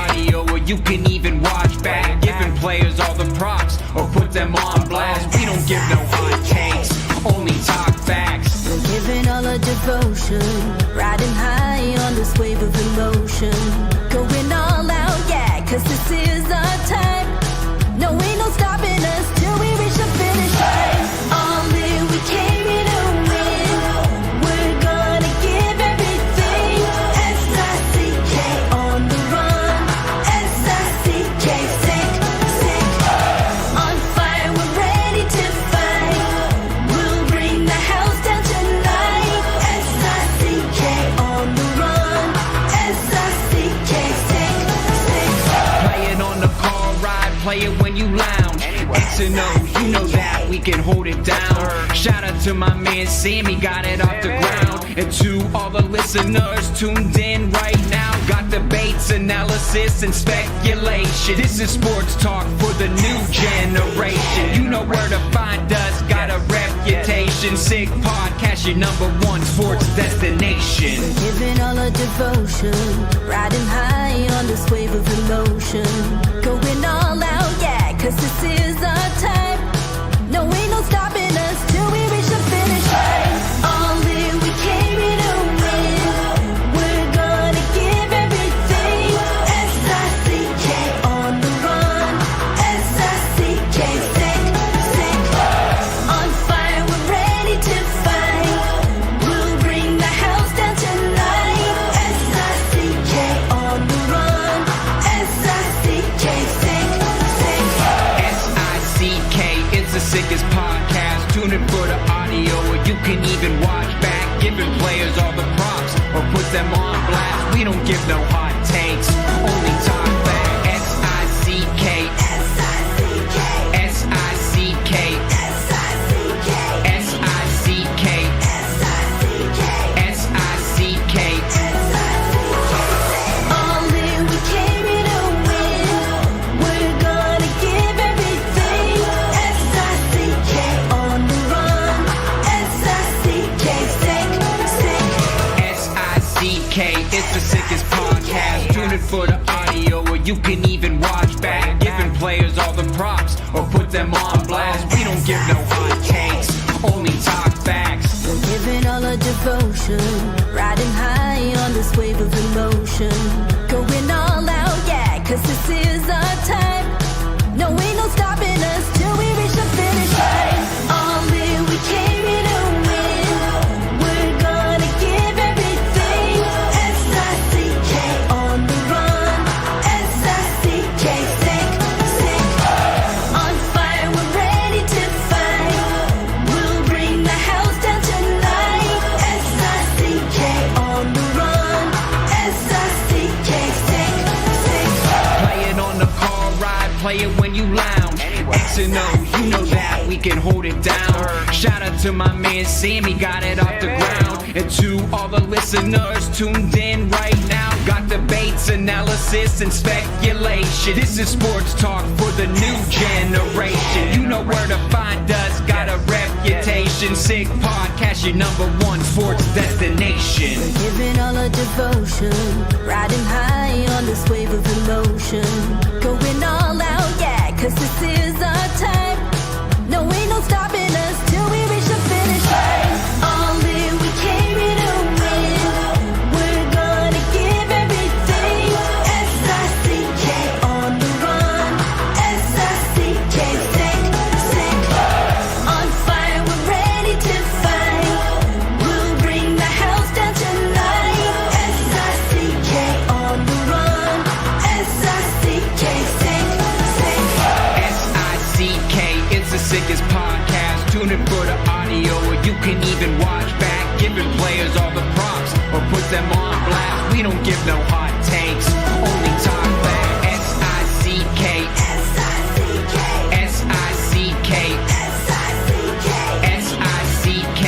audio, or you can even watch back. Giving players all the props, or put them on blast. We don't give no hot takes, only talk facts. We're giving all our devotion, riding high on this wave of emotion. Going all out, yeah, cause this is our time. No, ain't no stopping us till we reach the finish line. All in, we came here to win. We're gonna give everything. S-I-C-K on the run. S-I-C-K, sick, sick. On fire, we're ready to fight. We'll bring the house down tonight. S-I-C-K on the run. S-I-C-K, sick, sick. Playing on the car ride, play it when you lounge. X and O, you know that we can hold it down. Shout out to my man Sammy, got it off the ground. And to all the listeners tuned in right now, got debates, analysis, and speculation. This is sports talk for the new generation. You know where to find us, got a reputation. Sick Podcast, your #1 sports destination. We're giving all our devotion, riding high on this wave of emotion. Going all out, yeah, cause this is our time. No, ain't no stopping us till we reach the finish line. All in, we came here to win. We're gonna give everything. S-I-C-K on the run. S-I-C-K, sick, sick. On fire, we're ready to fight. We'll bring the house down tonight. S-I-C-K on the run. S-I-C-K, sick, sick. S-I-C-K, it's the sickest podcast. Tune in for the audio, or you can even watch back. Giving players all the props, or put them on blast. We don't give no hot takes, only talk back. S-I-C-K, S-I-C-K, S-I-C-K, S-I-C-K, S-I-C-K, S-I-C-K, S-I-C-K. All in, we came here to win. We're gonna give everything. S-I-C-K on the run. S-I-C-K, sick, sick. S-I-C-K, it's the sickest podcast. Tune in for the audio, or you can even watch back. Giving players all the props, or put them on blast. We don't give no hot takes, only talk facts. We're giving all our devotion, riding high on this wave of emotion. Going all out, yeah, cause this is our time. No, ain't no stopping us till we reach the finish line. All in, we came here to win. We're gonna give everything. S-I-C-K on the run. S-I-C-K, sick, sick. On fire, we're ready to fight. We'll bring the house down tonight. S-I-C-K on the run. S-I-C-K, sick, sick. Playing on the car ride, play it when you lounge. X and O, you know that we can hold it down. Shout out to my man Sammy, got it off the ground. And to all the listeners tuned in right now, got debates, analysis, and speculation. This is sports talk for the new generation. You know where to find us, got a reputation. Sick Podcast, your #1 sports destination. We're giving all our devotion, riding high on this wave of emotion. Going all out, yeah, cause this is our time. No, ain't no stopping us till we reach the finish line. All in, we came here to win. We're gonna give everything. S-I-C-K on the run. S-I-C-K, sick, sick. On fire, we're ready to fight. We'll bring the house down tonight. S-I-C-K on the run. S-I-C-K, sick, sick. S-I-C-K, it's the sickest podcast. Tune in for the audio, or you can even watch back. Giving players all the props, or put them on blast. We don't give no hot takes, only talk back. S-I-C-K, S-I-C-K, S-I-C-K, S-I-C-K, S-I-C-K,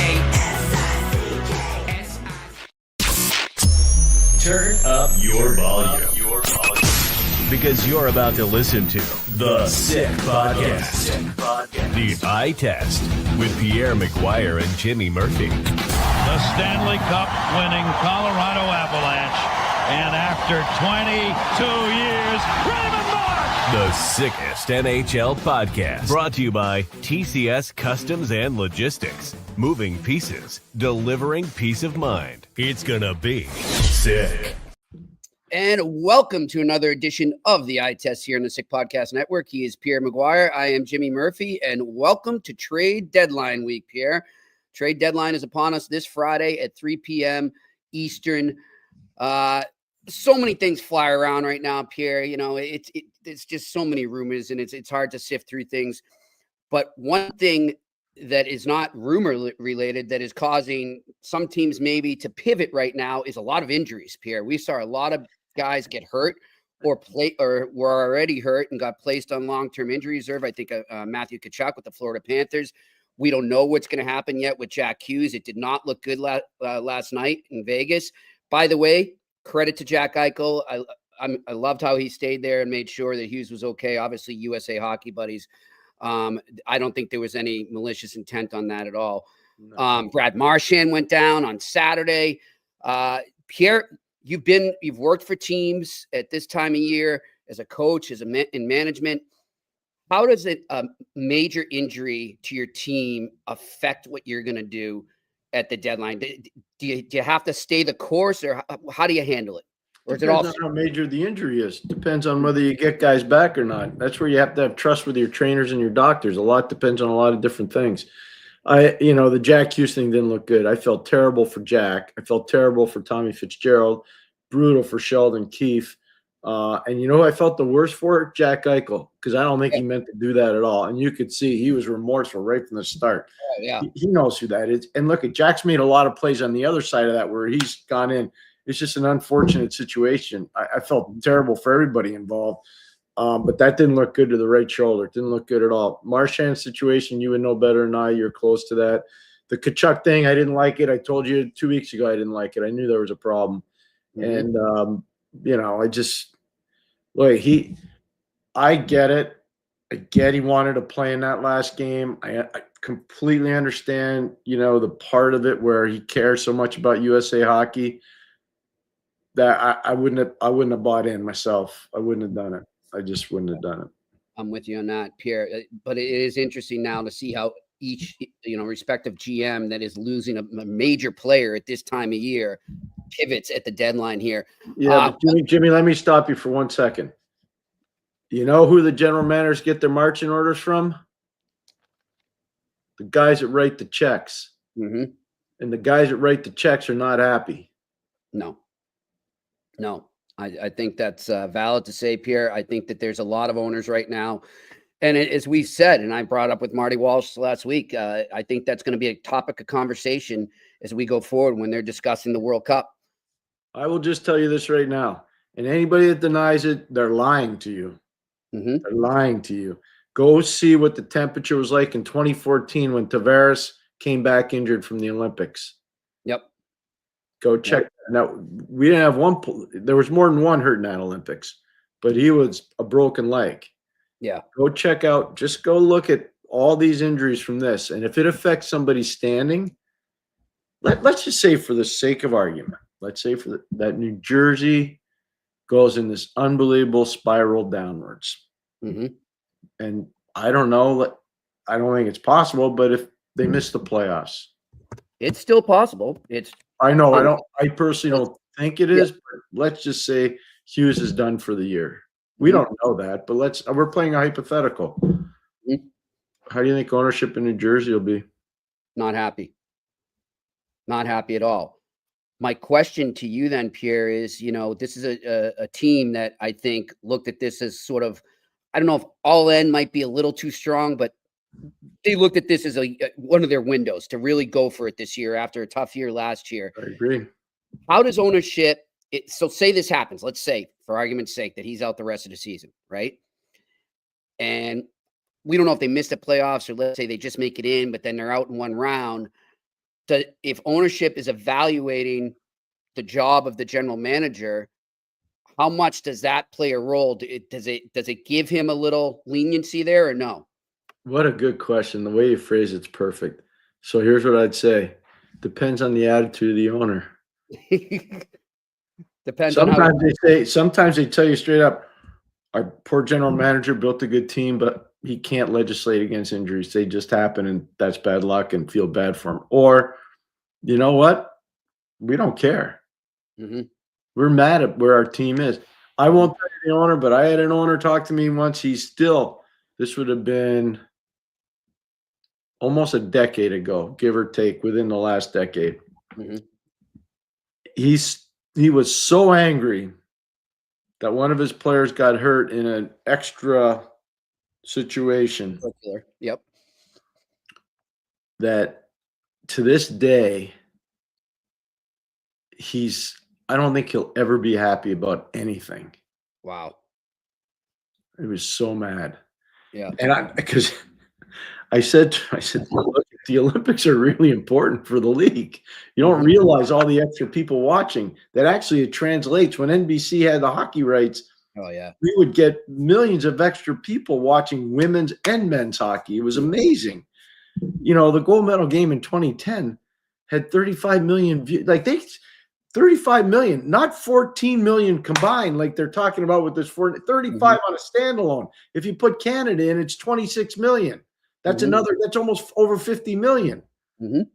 S-I-C-K. Turn up your volume. Because you're about to listen to The Sick Podcast. The Eye Test with Pierre, McGuire, and Jimmy Murphy. The Stanley Cup winning Colorado Avalanche And after 22 years, Raymond Mark! The sickest NHL podcast. Brought to you by TCS Customs and Logistics. Moving pieces, delivering peace of mind. It's gonna be sick. And welcome to another edition of the Eye Test here on the Sick Podcast Network. He is Pierre McGuire. I am Jimmy Murphy, and welcome to Trade Deadline Week, Pierre. Trade Deadline is upon us this Friday at 3 p.m. Eastern. So many things fly around right now, Pierre. You know, it's just so many rumors, and it's hard to sift through things. But one thing that is not rumor related that is causing some teams maybe to pivot right now is a lot of injuries, Pierre. We saw a lot of guys get hurt or were already hurt and got placed on long-term injury reserve. I think Matthew Tkachuk with the Florida Panthers. We don't know what's going to happen yet with Jack Hughes. It did not look good last night in Vegas. By the way, credit to Jack Eichel. I loved how he stayed there and made sure that Hughes was okay. Obviously, USA hockey buddies. I don't think there was any malicious intent on that at all. No. Brad Marchand went down on Saturday. Pierre, you've worked for teams at this time of year as a coach, in management. How does a major injury to your team affect what you're going to do at the deadline? Do you have to stay the course, or how do you handle it? Or is it all how major the injury is? Depends on whether you get guys back or not. That's where you have to have trust with your trainers and your doctors. A lot depends on a lot of different things. The Jack Hughes thing didn't look good. I felt terrible for Jack. I felt terrible for Tommy Fitzgerald. Brutal for Sheldon Keefe. And you know who I felt the worst for? Jack Eichel, because I don't think he meant to do that at all. And you could see he was remorseful right from the start. Yeah. He knows who that is. And look, Jack's made a lot of plays on the other side of that where he's gone in. It's just an unfortunate situation. I felt terrible for everybody involved. But that didn't look good to the right shoulder. It didn't look good at all. Marchand's situation, you would know better than I. You're close to that. The Tkachuk thing, I didn't like it. I told you 2 weeks ago I didn't like it. I knew there was a problem. Mm-hmm. And, I get it. I get he wanted to play in that last game. I completely understand, the part of it where he cares so much about USA hockey that I wouldn't have bought in myself. I wouldn't have done it. I just wouldn't have done it. I'm with you on that, Pierre. But it is interesting now to see how each, respective GM that is losing a major player at this time of year pivots at the deadline here. Yeah, Jimmy, let me stop you for 1 second. You know who the general managers get their marching orders from? The guys that write the checks. Mm-hmm. And the guys that write the checks are not happy. No. I think that's valid to say, Pierre. I think that there's a lot of owners right now. And as we said, and I brought up with Marty Walsh last week, I think that's going to be a topic of conversation as we go forward when they're discussing the World Cup. I will just tell you this right now. And anybody that denies it, they're lying to you. Mm-hmm. They're lying to you. Go see what the temperature was like in 2014 when Tavares came back injured from the Olympics. Yep. Go check. Yep. Now, we didn't have one. There was more than one hurt in that Olympics, but he was a broken leg. Yeah. Go check out. Just go look at all these injuries from this. And if it affects somebody standing, let's just say for the sake of argument, let's say that New Jersey goes in this unbelievable spiral downwards. Mm-hmm. And I don't know. I don't think it's possible, but if they miss the playoffs. It's still possible. I know. I personally don't think it is, but let's just say Hughes is done for the year. We don't know that, but we're playing a hypothetical. Mm-hmm. How do you think ownership in New Jersey will be? Not happy. Not happy at all. My question to you then, Pierre, is, this is a team that I think looked at this as sort of, I don't know if all in might be a little too strong, but they looked at this as one of their windows to really go for it this year after a tough year last year. I agree. How does ownership so say this happens, let's say for argument's sake that he's out the rest of the season, right? And we don't know if they missed the playoffs or let's say they just make it in, but then they're out in one round. If ownership is evaluating the job of the general manager, how much does that play a role? Does it give him a little leniency there or no? What a good question. The way you phrase it's perfect. So here's what I'd say. Depends on the attitude of the owner. Depends on how. Sometimes they tell you straight up, our poor general manager built a good team, but he can't legislate against injuries. They just happen, and that's bad luck, and feel bad for him. Or, you know what? We don't care. Mm-hmm. We're mad at where our team is. I won't tell you the owner, but I had an owner talk to me once. This would have been almost a decade ago, give or take, within the last decade. Mm-hmm. He was so angry that one of his players got hurt in an extra situation. Yep. That to this day, I don't think he'll ever be happy about anything. Wow. He was so mad. Yeah. And because I said, look, the Olympics are really important for the league. You don't realize all the extra people watching. That actually it translates. When NBC had the hockey rights, oh yeah, we would get millions of extra people watching women's and men's hockey. It was amazing. You know, the gold medal game in 2010 had 35 million views. 35 million, not 14 million combined, like they're talking about with this 35 on a standalone. If you put Canada in, it's 26 million. That's that's almost over 50 million. You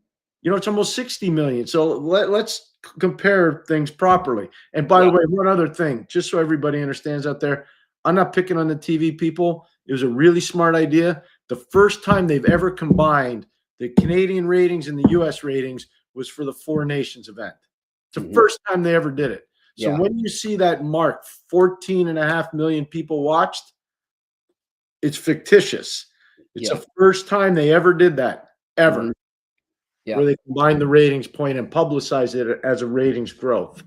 know, it's almost 60 million. So let's compare things properly. And by the way, one other thing, just so everybody understands out there, I'm not picking on the TV people. It was a really smart idea. The first time they've ever combined the Canadian ratings and the U.S. ratings was for the Four Nations event. It's the first time they ever did it. So when you see that mark, 14.5 million people watched, it's fictitious. It's the first time they ever did that, ever. Where they combined the ratings point and publicized it as a ratings growth.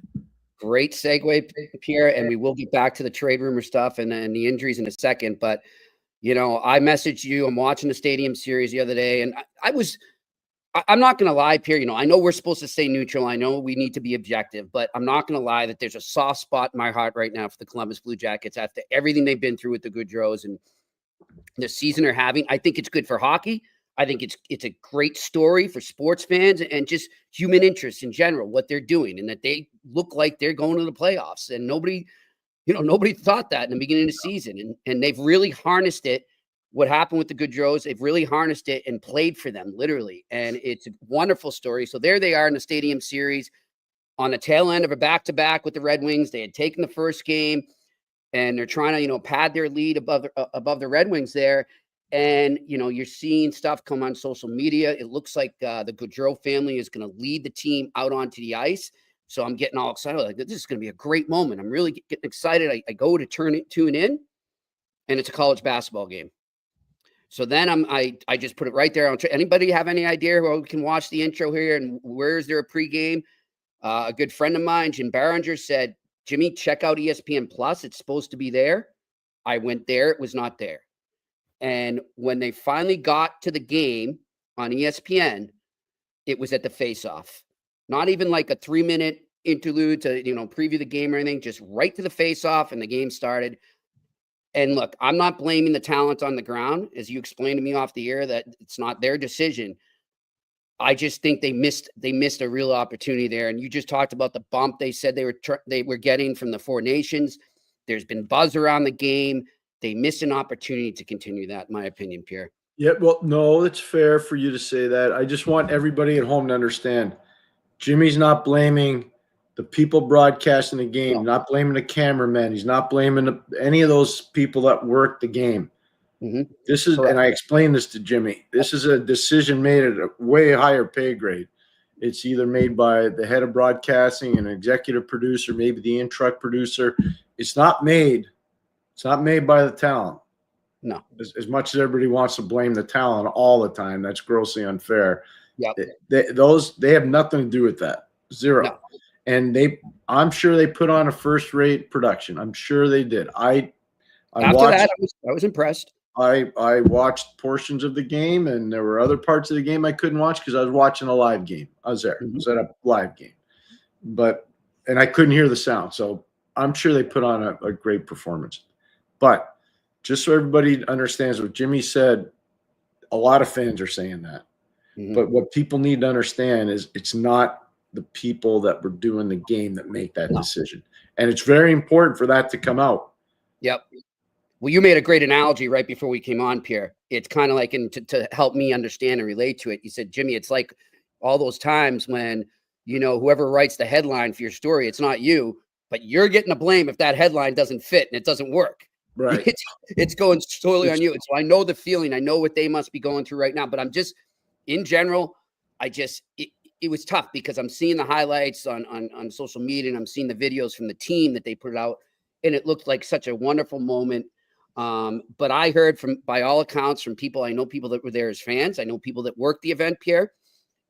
Great segue, Pierre, and we will get back to the trade rumor stuff and the injuries in a second. But, you know, I messaged you. I'm watching the Stadium Series the other day, and I'm not going to lie, Pierre. You know, I know we're supposed to stay neutral. I know we need to be objective, but I'm not going to lie that there's a soft spot in my heart right now for the Columbus Blue Jackets after everything they've been through with the Goudreaus and the season they're having. I think it's good for hockey. I think it's a great story for sports fans and just human interest in general, what they're doing, and that they look like they're going to the playoffs. And nobody thought that in the beginning of the season. And they've really harnessed it. What happened with the Goudreaus, they've really harnessed it and played for them, literally. And it's a wonderful story. So there they are in the Stadium Series on the tail end of a back-to-back with the Red Wings. They had taken the first game, and they're trying to, pad their lead above the Red Wings there. And, you're seeing stuff come on social media. It looks like the Gaudreau family is going to lead the team out onto the ice. So I'm getting all excited. Like, this is going to be a great moment. I'm really getting excited. I go to tune in, and it's a college basketball game. So then I just put it right there. Anybody have any idea who can watch the intro here and where is there a pregame? A good friend of mine, Jim Barringer, said, Jimmy, check out ESPN Plus. It's supposed to be there. I went there. It was not there. And when they finally got to the game on ESPN, it was at the face-off. Not even like a 3-minute interlude to, preview the game or anything, just right to the face-off, and the game started. And look, I'm not blaming the talent on the ground, as you explained to me off the air, that it's not their decision. I just think they missed a real opportunity there. And you just talked about the bump they said they were getting from the Four Nations. There's been buzz around the game. They missed an opportunity to continue that, in my opinion, Pierre. Yeah, well, no, it's fair for you to say that. I just want everybody at home to understand Jimmy's not blaming the people broadcasting the game, not blaming the cameraman. He's not blaming any of those people that work the game. This is, and I explained this to Jimmy, this is a decision made at a way higher pay grade. It's either made by the head of broadcasting, an executive producer, maybe the in-truck producer. It's not made by the talent. No. As much as everybody wants to blame the talent all the time, that's grossly unfair. Yep. They have nothing to do with that. Zero. No. And I'm sure they put on a first-rate production. I'm sure they did. I was impressed. I watched portions of the game, and there were other parts of the game I couldn't watch because I was watching a live game. I was there. I was at a live game. And I couldn't hear the sound. So I'm sure they put on a great performance. But just so everybody understands what Jimmy said, a lot of fans are saying that. But what people need to understand is it's not the people that were doing the game that make that decision. And it's very important for that to come out. Yep. Well, you made a great analogy right before we came on, Pierre. It's kind of like, to help me understand and relate to it, you said, Jimmy, it's like all those times when, whoever writes the headline for your story, it's not you, but you're getting the blame if that headline doesn't fit and it doesn't work. Right. It's going totally on you. And so I know the feeling. I know what they must be going through right now. But I'm just, in general, it was tough because I'm seeing the highlights on social media, and I'm seeing the videos from the team that they put out, and it looked like such a wonderful moment. But I heard by all accounts, from people, I know people that were there as fans. I know people that worked the event, Pierre.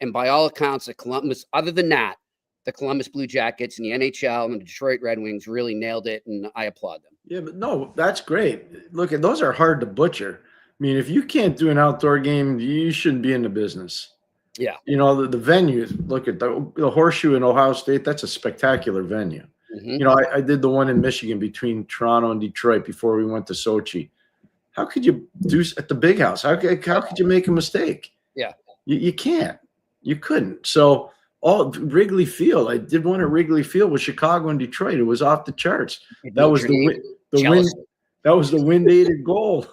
And by all accounts, the Columbus, other than that, the Columbus Blue Jackets and the NHL and the Detroit Red Wings really nailed it, and I applaud them. Yeah, but no, that's great. Look, those are hard to butcher. I mean, if you can't do an outdoor game, you shouldn't be in the business. Yeah. The venue, look at the Horseshoe in Ohio State. That's a spectacular venue. Mm-hmm. I did the one in Michigan between Toronto and Detroit before we went to Sochi. How could you do at the Big House? How could you make a mistake? Yeah. You can't. You couldn't. So Wrigley Field, I did one at Wrigley Field with Chicago and Detroit. It was off the charts. That was the wind. That was the wind-aided goal.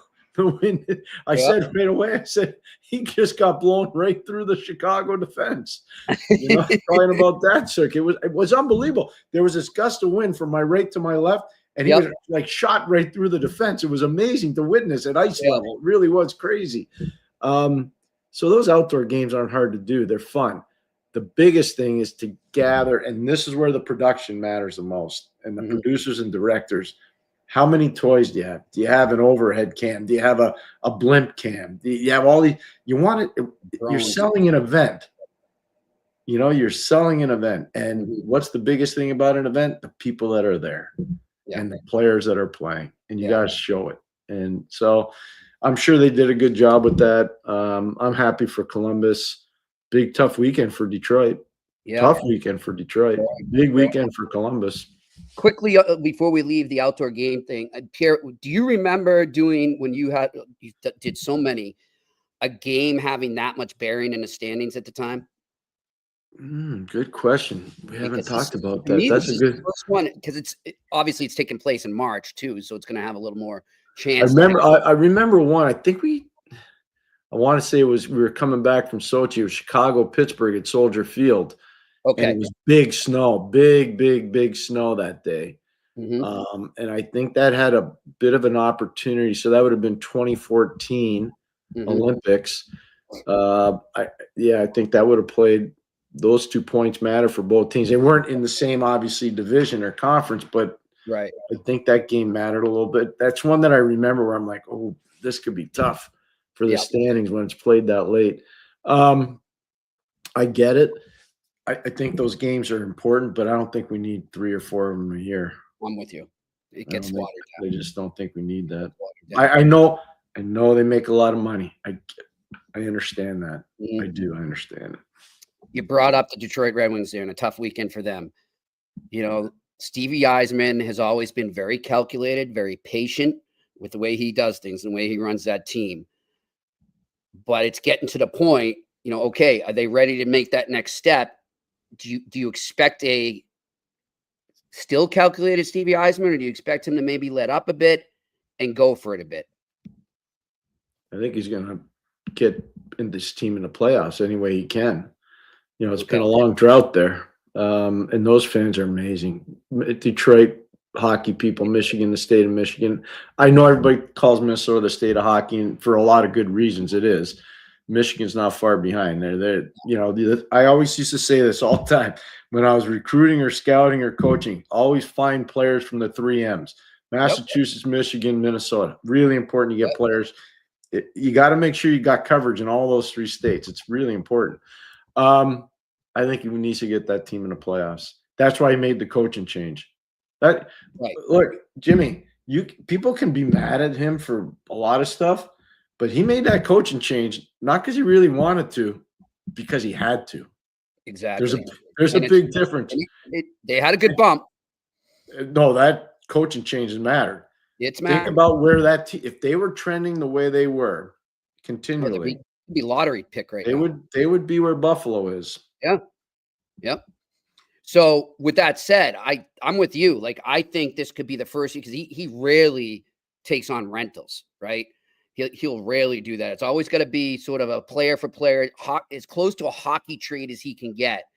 I said right away, I said, he just got blown right through the Chicago defense. Talking about that circuit, it was unbelievable. There was this gust of wind from my right to my left, and he was like shot right through the defense. It was amazing to witness at ice level. It really was crazy. So those outdoor games aren't hard to do. They're fun. The biggest thing is to gather, and this is where the production matters the most, and the producers and directors. How many toys do you have? Do you have an overhead cam? Do you have a blimp cam? Do you have all these? You want it? You're selling an event. You're selling an event. And what's the biggest thing about an event? The people that are there and the players that are playing. And you got to show it. And so I'm sure they did a good job with that. I'm happy for Columbus. Big, tough weekend for Detroit. Yeah. Tough weekend for Detroit. Big weekend for Columbus. Quickly, before we leave the outdoor game thing, Pierre, do you remember doing, when you did so many, a game having that much bearing in the standings at the time? Good question. We haven't talked about that. That's a good one, because obviously it's taking place in March too, so it's going to have a little more chance. I remember one. I want to say we were coming back from Sochi. It was Chicago, Pittsburgh at Soldier Field. Okay. And it was big snow, big snow that day. Mm-hmm. And I think that had a bit of an opportunity. So that would have been 2014 Olympics. I think that would have played. Those 2 points matter for both teams. They weren't in the same, obviously, division or conference, but I think that game mattered a little bit. That's one that I remember where I'm like, oh, this could be tough for the standings when it's played that late. I get it. I think those games are important, but I don't think we need 3 or 4 of them a year. I'm with you. It gets watered down. I just don't think we need that. I know they make a lot of money. I understand that. Mm-hmm. I do. I understand it. You brought up the Detroit Red Wings there, and a tough weekend for them. Stevie Yzerman has always been very calculated, very patient with the way he does things and the way he runs that team. But it's getting to the point, okay, are they ready to make that next step? Do you expect a still calculated Stevie Yzerman, or do you expect him to maybe let up a bit and go for it a bit? I think he's going to get in this team in the playoffs any way he can. It's been a long drought there, and those fans are amazing. Detroit hockey people, Michigan, the state of Michigan. I know everybody calls Minnesota the state of hockey, and for a lot of good reasons it is. Michigan's not far behind. I always used to say this all the time when I was recruiting or scouting or coaching. Always find players from the 3 M's: Massachusetts, Michigan, Minnesota. Really important to get players. You got to make sure you got coverage in all those 3 states. It's really important. I think he needs to get that team in the playoffs. That's why he made the coaching change. Look, Jimmy, people can be mad at him for a lot of stuff, but he made that coaching change not because he really wanted to, because he had to. Exactly. There's a big difference. They had a good bump. No, that coaching change has mattered. It's mattered. Think about where if they were trending the way they were continually. It'd be lottery pick now. They would be where Buffalo is. Yeah. Yep. So with that said, I'm with you. Like, I think this could be the first, because he rarely takes on rentals, right? He'll rarely do that. It's always got to be sort of a player for player, as close to a hockey trade as he can get.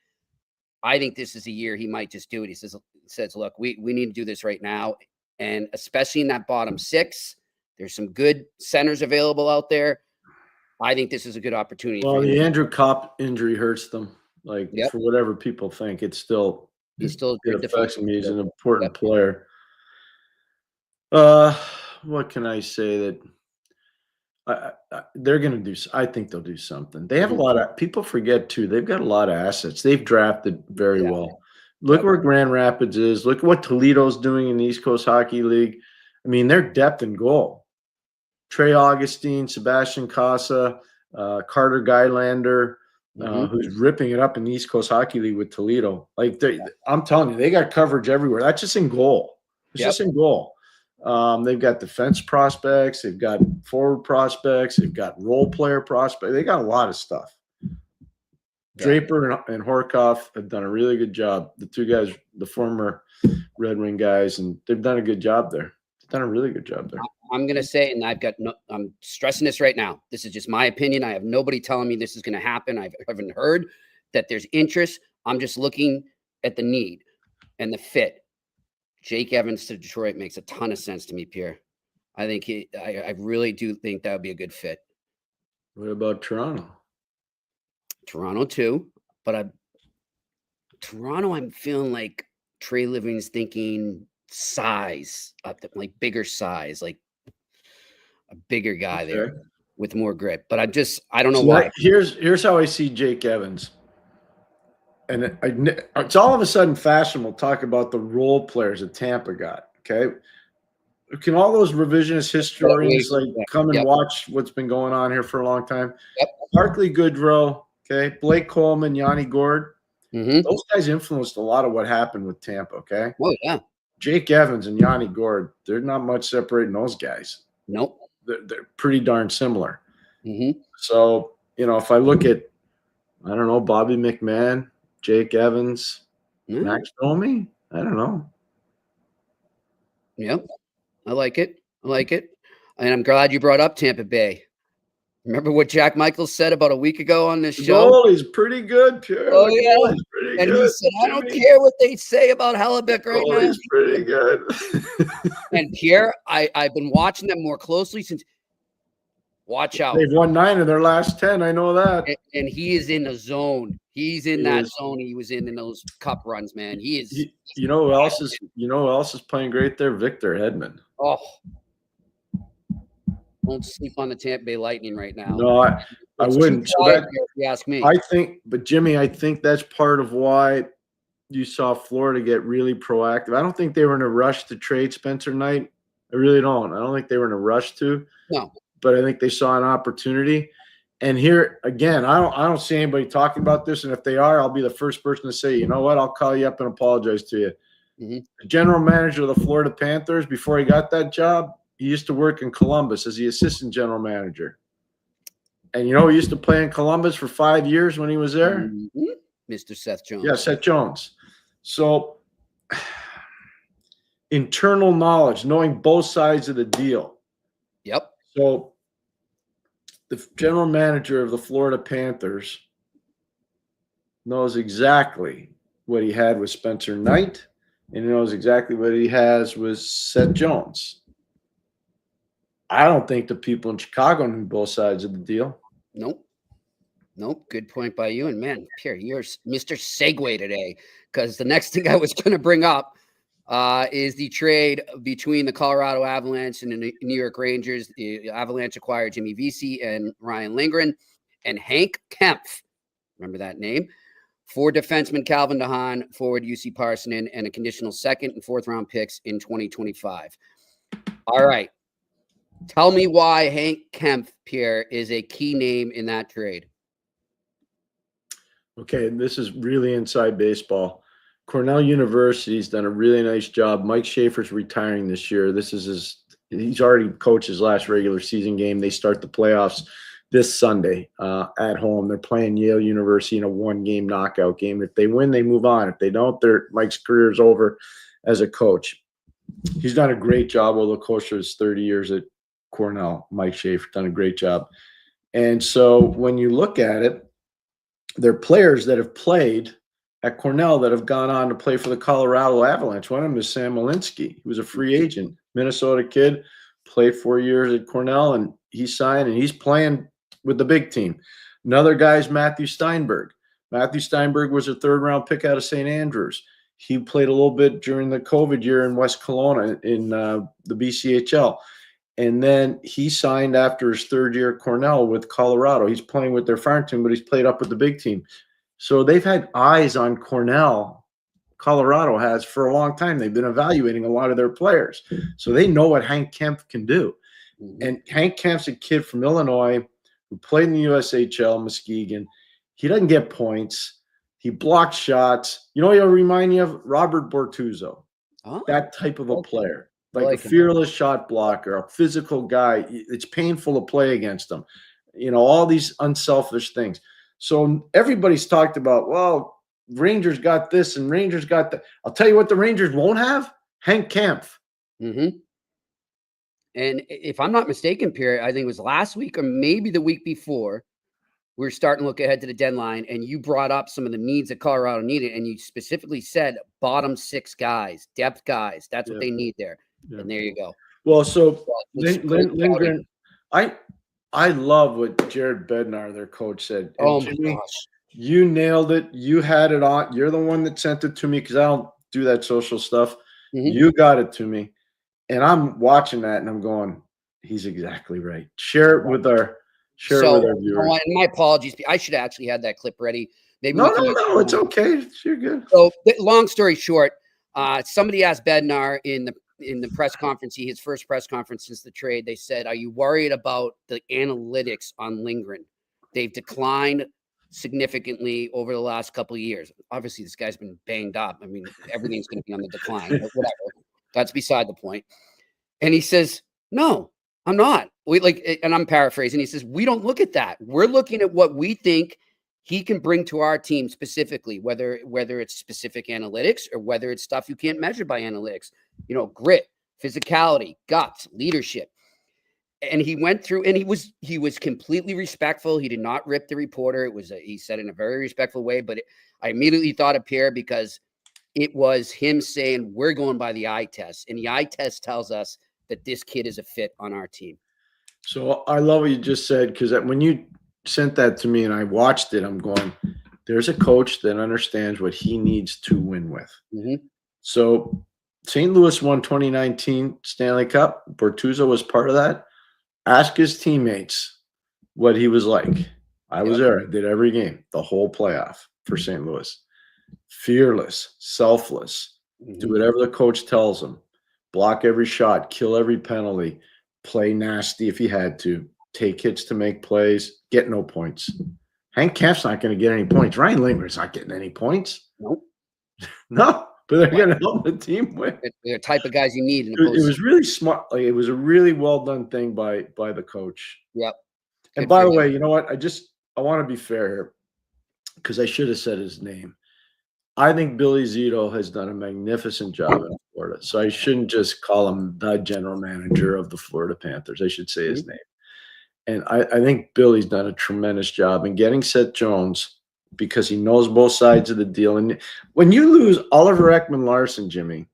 I think this is a year he might just do it. He says, look, we need to do this right now. And especially in that bottom six, there's some good centers available out there. I think this is a good opportunity. Well, the Andrew Kopp injury hurts them. Like, for whatever people think, he's still a good affects him. He's an important player. What can I say that they're going to do? I think they'll do something. They have a lot of people forget too. They've got a lot of assets. They've drafted very well. Look where Grand Rapids is. Look what Toledo's doing in the East Coast Hockey League. I mean, their depth in goal. Trey Augustine, Sebastian Casa, Carter Guylander, who's ripping it up in the East Coast Hockey League with Toledo. Like, I'm telling you, they got coverage everywhere. That's just in goal. It's just in goal. They've got defense prospects. They've got forward prospects. They've got role player prospects. They got a lot of stuff. Draper and Horkoff have done a really good job. The two guys, the former Red Wing guys, and they've done a good job there. They've done a really good job there. I'm going to say, and I'm stressing this right now. This is just my opinion. I have nobody telling me this is going to happen. I haven't heard that there's interest. I'm just looking at the need and the fit. Jake Evans to Detroit makes a ton of sense to me, Pierre. I think I really do think that would be a good fit. What about Toronto? Toronto too, but Toronto, I'm feeling like Trey Living's thinking size, like bigger size, like a bigger guy there with more grit. But I don't know why. Here's how I see Jake Evans. And it's all of a sudden fashionable to talk about the role players that Tampa got. Okay. Can all those revisionist historians come and watch what's been going on here for a long time? Barclay Goodrow, okay, Blake Coleman, Yanni Gord. Those guys influenced a lot of what happened with Tampa, okay? Oh, yeah. Jake Evans and Yanni Gord, they're not much separating those guys. Nope. They're pretty darn similar. So, if I look at, I don't know, Bobby McMahon, Jake Evans, Max Domi, I don't know. Yep. I like it. And I'm glad you brought up Tampa Bay. Remember what Jack Michaels said about a week ago on this show? Oh, he's pretty good, Pierre. Oh, yeah. And he said, I don't care what they say about Hellebuck right now. He's pretty good. And Pierre, I've been watching them more closely since. Watch out. They've won 9 of their last 10. I know that. And he is in the zone. He's in that zone he was in those cup runs, man. He is. You know who else is playing great there? Victor Hedman. Oh. Don't sleep on the Tampa Bay Lightning right now. No, I wouldn't. So if you ask me. But Jimmy, I think that's part of why you saw Florida get really proactive. I don't think they were in a rush to trade Spencer Knight. I really don't. I don't think they were in a rush to. No. But I think they saw an opportunity. And here again, I don't see anybody talking about this. And if they are, I'll be the first person to say, you know what, I'll call you up and apologize to you. The general manager of the Florida Panthers, before he got that job, he used to work in Columbus as the assistant general manager. And he used to play in Columbus for 5 years when he was there? Mr. Seth Jones. Yeah, Seth Jones. So internal knowledge, knowing both sides of the deal. Yep. So the general manager of the Florida Panthers knows exactly what he had with Spencer Knight, and he knows exactly what he has with Seth Jones. I don't think the people in Chicago knew both sides of the deal. Nope. Good point by you. And man, Pierre, you're Mr. Segue today, because the next thing I was going to bring up is the trade between the Colorado Avalanche and the New York Rangers. The Avalanche acquired Jimmy Vesey and Ryan Lindgren and Hank Kempf. Remember that name? For defenseman Calvin DeHaan, forward UC Parsonen, and a conditional 2nd and 4th round picks in 2025. All right. Tell me why Hank Kempf, Pierre, is a key name in that trade. Okay, this is really inside baseball. Cornell University's done a really nice job. Mike Schaefer's retiring this year. He's already coached his last regular season game. They start the playoffs this Sunday at home. They're playing Yale University in a 1-game knockout game. If they win, they move on. If they don't, Mike's career is over as a coach. He's done a great job. Although coach for his 30 years at Cornell, Mike Schaefer, done a great job. And so when you look at it, there are players that have played at Cornell that have gone on to play for the Colorado Avalanche. One of them is Sam Malinsky. He was a free agent, Minnesota kid, played 4 years at Cornell, and he signed, and he's playing with the big team. Another guy is Matthew Steinberg. Matthew Steinberg was a 3rd-round pick out of St. Andrews. He played a little bit during the COVID year in West Kelowna in the BCHL. And then he signed after his 3rd year at Cornell with Colorado. He's playing with their farm team, but he's played up with the big team. So they've had eyes on Cornell. Colorado has for a long time. They've been evaluating a lot of their players. So they know what Hank Kemp can do. And Hank Kemp's a kid from Illinois who played in the USHL, Muskegon. He doesn't get points. He blocks shots. You know what he'll remind you of? Robert Bortuzzo. Oh, that type of a player. Like like a fearless shot blocker, a physical guy. It's painful to play against him. You know, all these unselfish things. So everybody's talked about, well, Rangers got this and Rangers got that. I'll tell you what the Rangers won't have: Hank Kemp. Mm-hmm. And if I'm not mistaken, Pierre, I think it was last week or maybe the week before, we were starting to look ahead to the deadline, and you brought up some of the needs that Colorado needed, and you specifically said bottom 6 guys, depth guys. That's what they need there. Yeah. And there you go. Well, so Lindgren, I love what Jared Bednar, their coach, said. And Jimmy, you nailed it. You had it on. You're the one that sent it to me because I don't do that social stuff. Mm-hmm. You got it to me. And I'm watching that and I'm going, he's exactly right. Share it with our viewers. And my apologies. I should have actually had that clip ready. Maybe no, it's okay. You're good. So long story short, somebody asked Bednar in the press conference, his first press conference since the trade, they said, are you worried about the analytics on Lindgren? They've declined significantly over the last couple of years. Obviously, this guy's been banged up. I mean, everything's going to be on the decline, but whatever. That's beside the point. And he says, no, I'm not. And I'm paraphrasing. He says, we don't look at that. We're looking at what we think he can bring to our team specifically, whether it's specific analytics or whether it's stuff you can't measure by analytics, you know, grit, physicality, guts, leadership. And he went through, and he was completely respectful. He did not rip the reporter. He said in a very respectful way, but I immediately thought of Pierre because it was him saying, we're going by the eye test, and the eye test tells us that this kid is a fit on our team. So I love what you just said, because when you sent that to me and I watched it, I'm going, there's a coach that understands what he needs to win with. Mm-hmm. So St. Louis won 2019 Stanley Cup. Bortuzzo was part of that. Ask his teammates what he was like. I was there. I did every game, the whole playoff for St. Louis. Fearless, selfless, do whatever the coach tells him. Block every shot, kill every penalty, play nasty if he had to, take hits to make plays, get no points. Hank Kemp's not going to get any points. Ryan Lindgren's not getting any points. Nope. No, but they're going to help the team win. They're the type of guys you need. It was really smart. Like, it was a really well done thing by the coach. Yep. And by the way, you know what? I want to be fair here because I should have said his name. I think Billy Zito has done a magnificent job in Florida. So I shouldn't just call him the general manager of the Florida Panthers. I should say his name. And I think Billy's done a tremendous job in getting Seth Jones because he knows both sides of the deal. And when you lose Oliver Ekman-Larsson, Jimmy,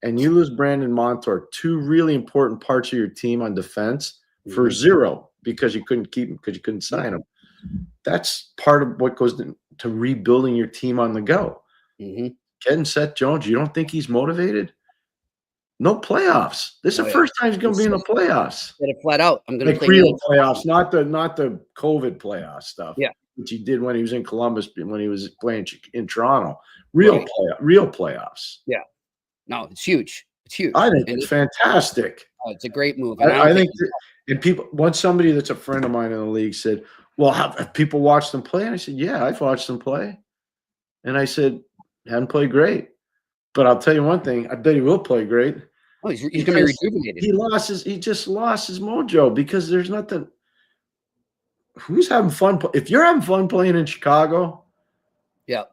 and you lose Brandon Montour, 2 really important parts of your team on defense for 0 because you couldn't keep him, because you couldn't sign him. That's part of what goes to rebuilding your team on the go. Mm-hmm. Getting Seth Jones, you don't think he's motivated? No playoffs. This is the first time he's going to be in the playoffs. Get it flat out. I'm going to play real playoffs, not the COVID playoff stuff. Yeah, which he did when he was in Columbus, when he was playing in Toronto. Real playoffs. Yeah, no, it's huge. It's huge. I think it's fantastic. It's a great move. I think and people. Once somebody that's a friend of mine in the league said, "Well, have people watched them play?" And I said, "Yeah, I've watched them play." And I said, "Haven't played great, but I'll tell you one thing: I bet he will play great." Oh, he's going to be rejuvenated. He just lost his mojo because there's nothing. who's having fun? If you're having fun playing in Chicago, Yeah.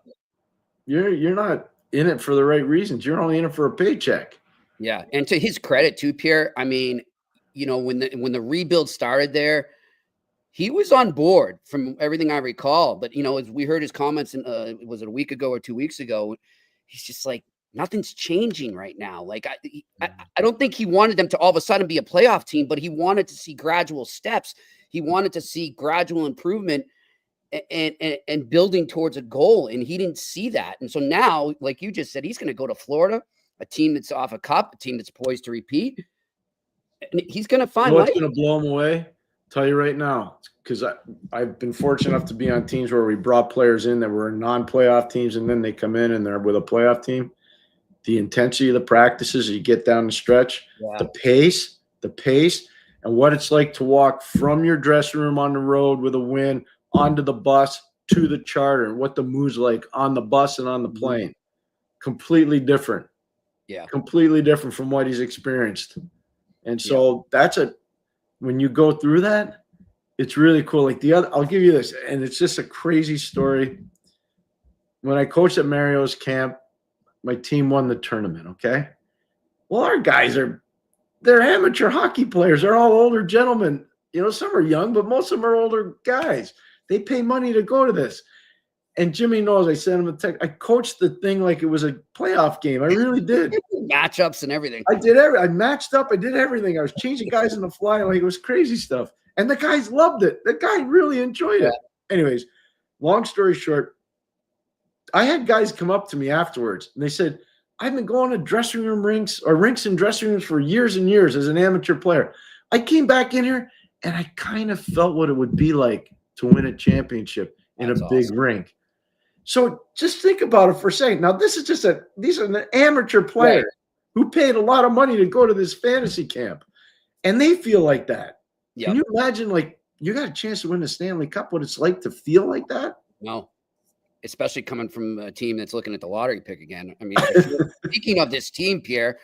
you're not in it for the right reasons. You're only in it for a paycheck. Yeah. And to his credit too, Pierre, I mean, when the rebuild started there, he was on board from everything I recall. But, as we heard his comments, was it a week ago or 2 weeks ago? He's just like, nothing's changing right now. Like, I don't think he wanted them to all of a sudden be a playoff team, but he wanted to see gradual steps. He wanted to see gradual improvement and building towards a goal. And he didn't see that. And so now, like you just said, he's going to go to Florida, a team that's off a cup, a team that's poised to repeat. And he's going to find what's going to blow him away? Tell you right now, because I've been fortunate enough to be on teams where we brought players in that were non-playoff teams, and then they come in and they're with a playoff team. The intensity of the practices, you get down the stretch, the pace, and what it's like to walk from your dressing room on the road with a win onto the bus to the charter, and what the mood's like on the bus and on the plane. Completely different. Yeah. Completely different from what he's experienced. And so when you go through that, it's really cool. Like I'll give you this, and it's just a crazy story. When I coached at Mario's camp, my team won the tournament, okay? Well, our guys they're amateur hockey players. They're all older gentlemen. Some are young, but most of them are older guys. They pay money to go to this. And Jimmy knows, I sent him a text. I coached the thing like it was a playoff game. I really did. Matchups and everything. I matched up. I did everything. I was changing guys on the fly. Like, it was crazy stuff. And the guys loved it. The guy really enjoyed it. Anyways, long story short, I had guys come up to me afterwards, and they said, I've been going to dressing room rinks and dressing rooms for years and years as an amateur player. I came back in here, and I kind of felt what it would be like to win a championship in a big rink. So just think about it for a second. Now, these are an amateur player who paid a lot of money to go to this fantasy camp, and they feel like that. Yep. Can you imagine, like, you got a chance to win the Stanley Cup, what it's like to feel like that? No, especially coming from a team that's looking at the lottery pick again. I mean, speaking of this team, Pierre,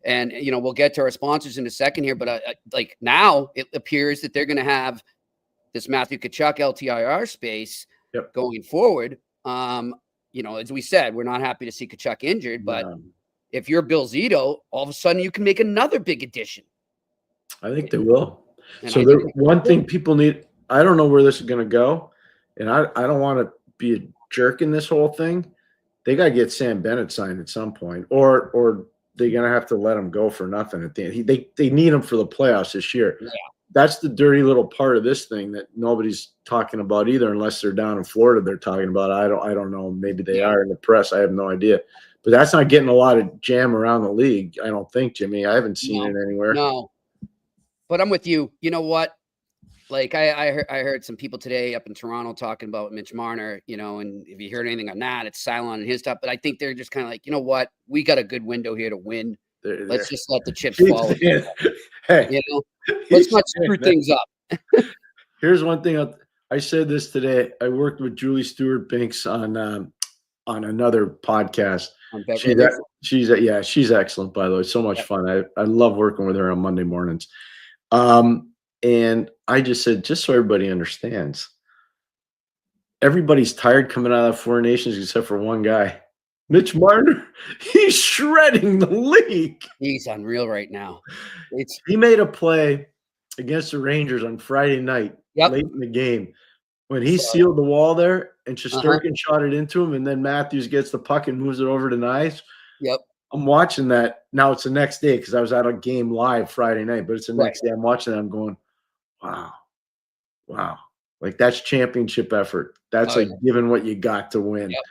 and, we'll get to our sponsors in a second here, but like now it appears that they're going to have this Matthew Tkachuk LTIR space going forward. As we said, we're not happy to see Tkachuk injured, but if you're Bill Zito, all of a sudden you can make another big addition. I think they will. And so one thing people need, I don't know where this is going to go, and I don't want to be a jerk in this whole thing. They got to get Sam Bennett signed at some point, or they're going to have to let him go for nothing at the end. They need him for the playoffs this year. Yeah. That's the dirty little part of this thing that nobody's talking about either, unless they're down in Florida. They're talking about. I don't know. Maybe they are in the press. I have no idea. But that's not getting a lot of jam around the league, I don't think, Jimmy. I haven't seen it anywhere. No. But I'm with you. You know what? Like I heard some people today up in Toronto talking about Mitch Marner, and if you heard anything on that, it's silent on his stuff. But I think they're just kind of like, you know what? We got a good window here to win. Let's just let the chips fall. Hey, let's not screw things up. Here's one thing. I said this today. I worked with Julie Stewart-Binks on another podcast. She's excellent, by the way. So much fun. I love working with her on Monday mornings. And I just said, just so everybody understands, everybody's tired coming out of the Four Nations except for one guy. Mitch Marner, he's shredding the league. He's unreal right now. He made a play against the Rangers on Friday night, late in the game, when he sealed the wall there, and Shesterkin shot it into him, and then Matthews gets the puck and moves it over to Nice. Yep. I'm watching that. Now it's the next day because I was at a game live Friday night, but it's the next day. I'm watching it. I'm going, wow. Like, that's championship effort. That's giving what you got to win. Yep.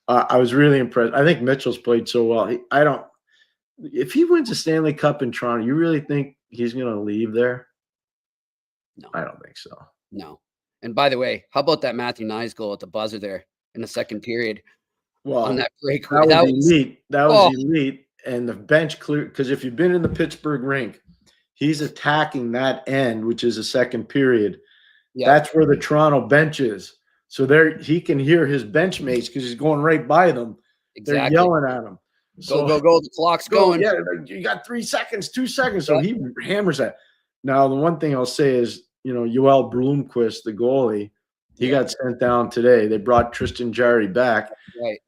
I was really impressed. I think Mitchell's played so well. If he wins a Stanley Cup in Toronto, you really think he's going to leave there? No. I don't think so. No. And by the way, how about that Matthew Nyes goal at the buzzer there in the second period? Well, on that break. That was elite. That was elite. And the bench clear, because if you've been in the Pittsburgh rink, he's attacking that end, which is a second period. Yep. That's where the Toronto bench is. So there he can hear his bench mates because he's going right by them. Exactly. They're yelling at him. So, go. The clock's going. Yeah, you got 3 seconds, 2 seconds. So he hammers that. Now, the one thing I'll say is Yoel Bloomquist, the goalie, he got sent down today. They brought Tristan Jarry back. Right.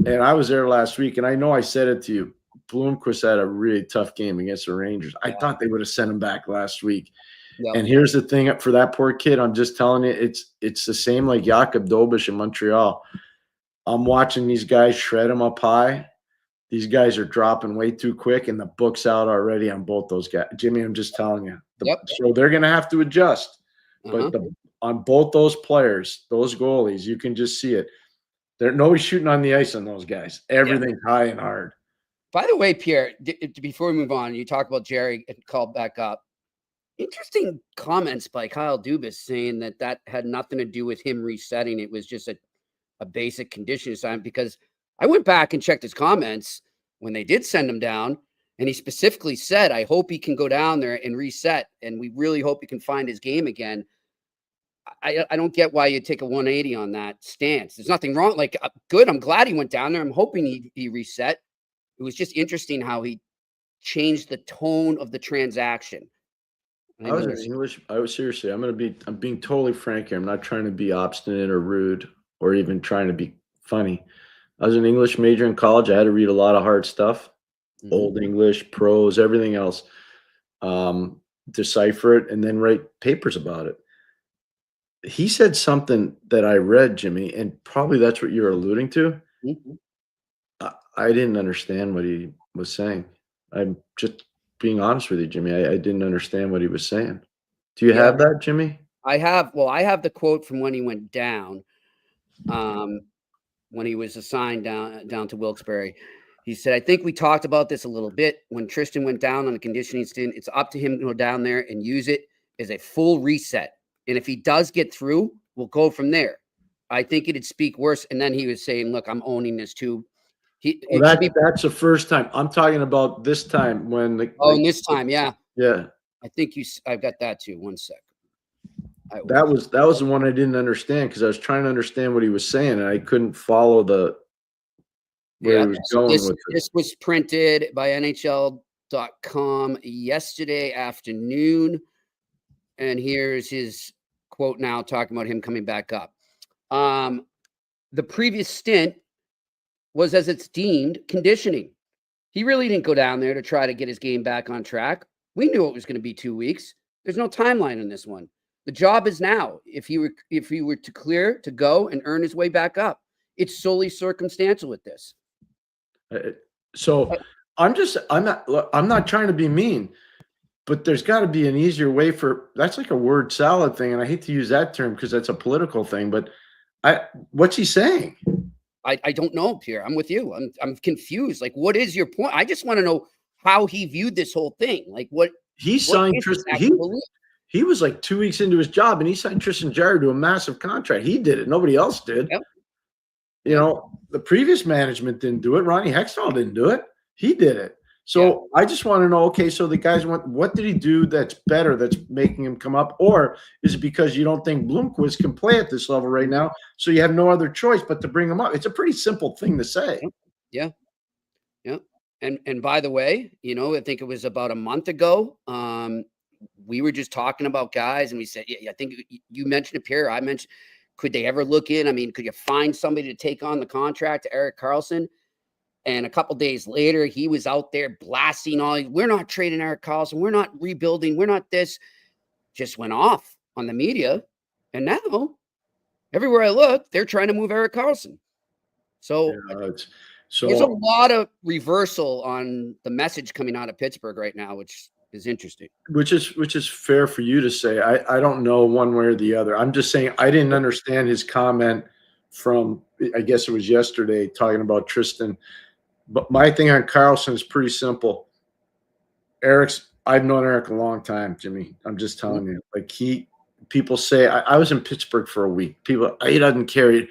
And I was there last week, and I know I said it to you. Bloomquist had a really tough game against the Rangers. I thought they would have sent him back last week. Yep. And here's the thing for that poor kid. I'm just telling you, it's the same like Jakob Dobish in Montreal. I'm watching these guys shred him up high. These guys are dropping way too quick, and the book's out already on both those guys. Jimmy, I'm just telling you. So they're going to have to adjust. But on both those players, those goalies, you can just see it. Nobody's shooting on the ice on those guys. Everything's high and hard. By the way, Pierre, before we move on, you talk about Jerry called back up. Interesting comments by Kyle Dubas saying that had nothing to do with him resetting. It was just a basic condition assignment, because I went back and checked his comments when they did send him down, and he specifically said, I hope he can go down there and reset, and we really hope he can find his game again. I don't get why you take a 180 on that stance. There's nothing wrong. Like, good. I'm glad he went down there. I'm hoping he reset. It was just interesting how he changed the tone of the transaction. I was seriously, I'm being totally frank here. I'm not trying to be obstinate or rude or even trying to be funny. I was an English major in college. I had to read a lot of hard stuff, Old English, prose, everything else, decipher it, and then write papers about it. He said something that I read, Jimmy, and probably that's what you're alluding to. I didn't understand what he was saying. I'm just being honest with you, Jimmy. I didn't understand what he was saying. Do you have that, Jimmy? I have the quote from when he went down, when he was assigned down to Wilkes-Barre. He said, I think we talked about this a little bit. When Tristan went down on a conditioning stint, it's up to him to go down there and use it as a full reset. And if he does get through, we'll go from there. I think it'd speak worse. And then he was saying, look, I'm owning this too. That's the first time. I'm talking about this time when this time, yeah. Yeah. I think I've got that too. One sec. That was the one I didn't understand, because I was trying to understand what he was saying and I couldn't follow where he was going with it. This was printed by NHL.com yesterday afternoon. And here's his quote now, talking about him coming back up. The previous stint was, as it's deemed, conditioning. He really didn't go down there to try to get his game back on track. We knew it was going to be 2 weeks. There's no timeline on this one. The job is now. If he were to clear to go and earn his way back up, it's solely circumstantial with this. So I'm not trying to be mean, but there's got to be an easier way that's like a word salad thing. And I hate to use that term because that's a political thing, but what's he saying? I don't know, Pierre. I'm with you. I'm confused. Like, what is your point? I just want to know how he viewed this whole thing. Like, he signed Tristan. He was like 2 weeks into his job, and he signed Tristan Jarry to a massive contract. He did it. Nobody else did. Yep. The previous management didn't do it. Ronnie Hextall didn't do it. He did it. So I just want to know, okay, so the guys what did he do that's better, that's making him come up? Or is it because you don't think Bloomquist can play at this level right now, so you have no other choice but to bring him up? It's a pretty simple thing to say. Yeah. Yeah. And by the way, I think it was about a month ago, we were just talking about guys, and we said, I think you mentioned it, Pierre. I mentioned, could they ever look in? I mean, could you find somebody to take on the contract to Erik Karlsson? And a couple days later, he was out there blasting we're not trading Erik Karlsson. We're not rebuilding. We're not this. Just went off on the media. And now, everywhere I look, they're trying to move Erik Karlsson. So there's a lot of reversal on the message coming out of Pittsburgh right now, which is interesting. Which is fair for you to say. I don't know one way or the other. I'm just saying I didn't understand his comment from, I guess it was yesterday, talking about Tristan. But my thing on Karlsson is pretty simple. I've known Erik a long time, Jimmy. I'm just telling you. Like, people say, I was in Pittsburgh for a week. People, he doesn't care.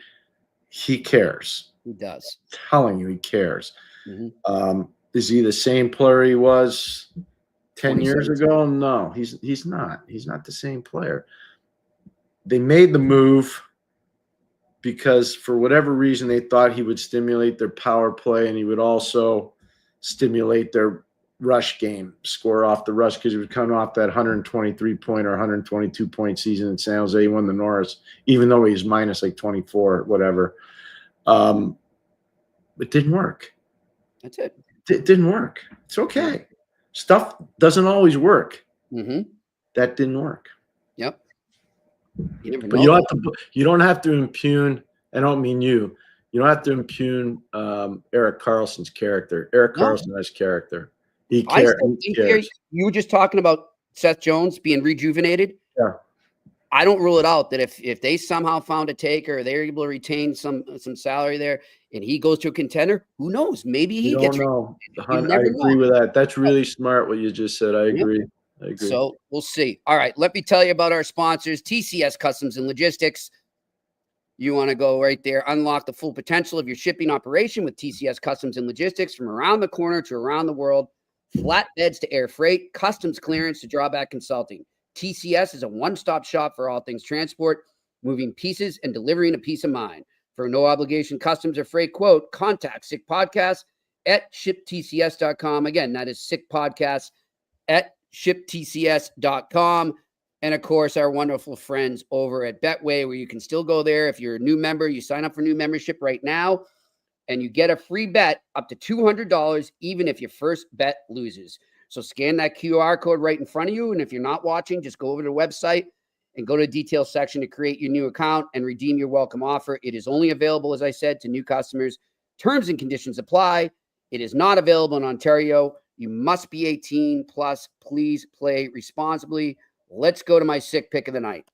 He cares. He does. I'm telling you, he cares. Mm-hmm. Is he the same player he was 10 years ago? No, he's not. He's not the same player. They made the move because for whatever reason they thought he would stimulate their power play, and he would also stimulate their rush game, score off the rush, because he was coming off that 123-point or 122-point season in San Jose. He won the Norris, even though he's minus like 24, whatever. It didn't work. That's it. It didn't work. It's okay. Stuff doesn't always work. Mm-hmm. That didn't work. Yep. You never But know. you don't have to impugn. I don't mean you. You don't have to impugn Erik Karlsson's character. Erik Karlsson has character. He cares. You were just talking about Seth Jones being rejuvenated. Yeah. I don't rule it out that if they somehow found a taker, or they're able to retain some salary there, and he goes to a contender, who knows? Maybe he gets. I agree with that. That's really smart what you just said. I agree. So we'll see. All right, let me tell you about our sponsors, TCS Customs and Logistics. You want to go right there, unlock the full potential of your shipping operation with TCS Customs and Logistics, from around the corner to around the world. Flatbeds to air freight, customs clearance to drawback consulting. TCS is a one-stop shop for all things transport, moving pieces and delivering a peace of mind. For no obligation customs or freight quote, contact Sick Podcast at shiptcs.com. Again, that is Sick Podcast at shiptcs.com. And of course, our wonderful friends over at Betway, where you can still go there. If you're a new member, you sign up for new membership right now, and you get a free bet up to $200, even if your first bet loses. So scan that QR code right in front of you. And if you're not watching, just go over to the website and go to the details section to create your new account and redeem your welcome offer. It is only available, as I said, to new customers. Terms and conditions apply. It is not available in Ontario. You must be 18 plus. Please play responsibly. Let's go to my sick pick of the night.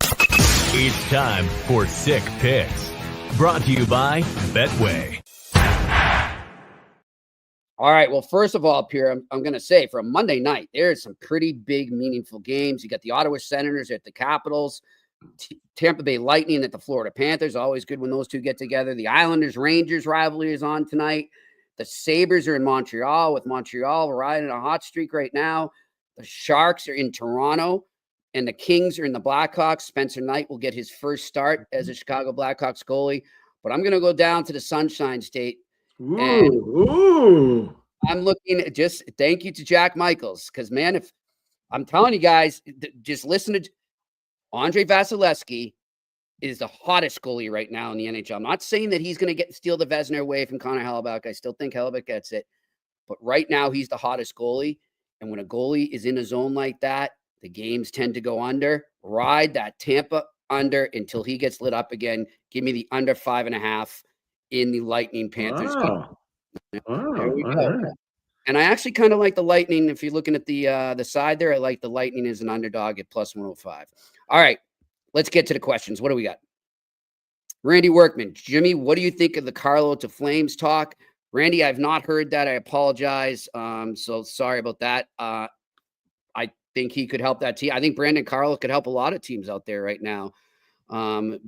It's time for Sick Picks. Brought to you by Betway. All right. Well, first of all, Pierre, I'm going to say for a Monday night, there's some pretty big, meaningful games. You got the Ottawa Senators at the Capitals, Tampa Bay Lightning at the Florida Panthers. Always good when those two get together. The Islanders-Rangers rivalry is on tonight. The Sabres are in Montreal, with Montreal riding a hot streak right now. The Sharks are in Toronto, and the Kings are in the Blackhawks. Spencer Knight will get his first start as a Chicago Blackhawks goalie. But I'm going to go down to the Sunshine State. Ooh. I'm looking at thank you to Jack Michaels, because, man, if I'm telling you guys, just listen to Andre Vasilevsky is the hottest goalie right now in the NHL. I'm not saying that he's going to steal the Vezina away from Connor Hellebuyck. I still think Hellebuyck gets it. But right now, he's the hottest goalie. And when a goalie is in a zone like that, the games tend to go under. Ride that Tampa under until he gets lit up again. Give me the under 5.5 in the Lightning Panthers. Wow. There we go. Right. And I actually kind of like the Lightning. If you're looking at the side there, I like the Lightning as an underdog at plus 105. All right, let's get to the questions. What do we got? Randy Workman. Jimmy, what do you think of the Carlo to Flames talk? Randy, I've not heard that. I apologize. So sorry about that. I think he could help that team. I think Brandon Carlo could help a lot of teams out there right now.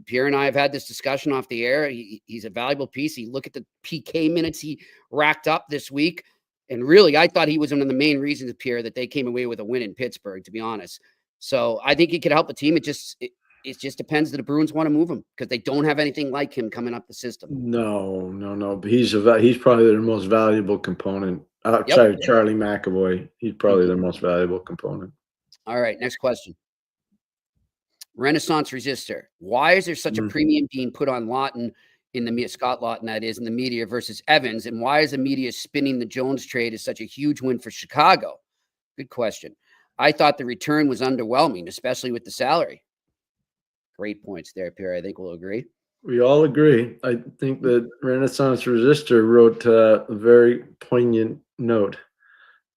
Pierre and I have had this discussion off the air. He's a valuable piece. You look at the PK minutes he racked up this week. And really, I thought he was one of the main reasons, Pierre, that they came away with a win in Pittsburgh, to be honest. So I think he could help the team. It just depends that the Bruins want to move him, because they don't have anything like him coming up the system. No. But he's probably their most valuable component. Sorry, Charlie McAvoy. He's probably their most valuable component. All right, next question. Renaissance Resistor. Why is there such a premium being put on Lawton in the media, Scott Lawton, that is, in the media versus Evans? And why is the media spinning the Jones trade as such a huge win for Chicago? Good question. I thought the return was underwhelming, especially with the salary. Great points there, Pierre. I think we'll agree. We all agree. I think that Renaissance Resistor wrote a very poignant note.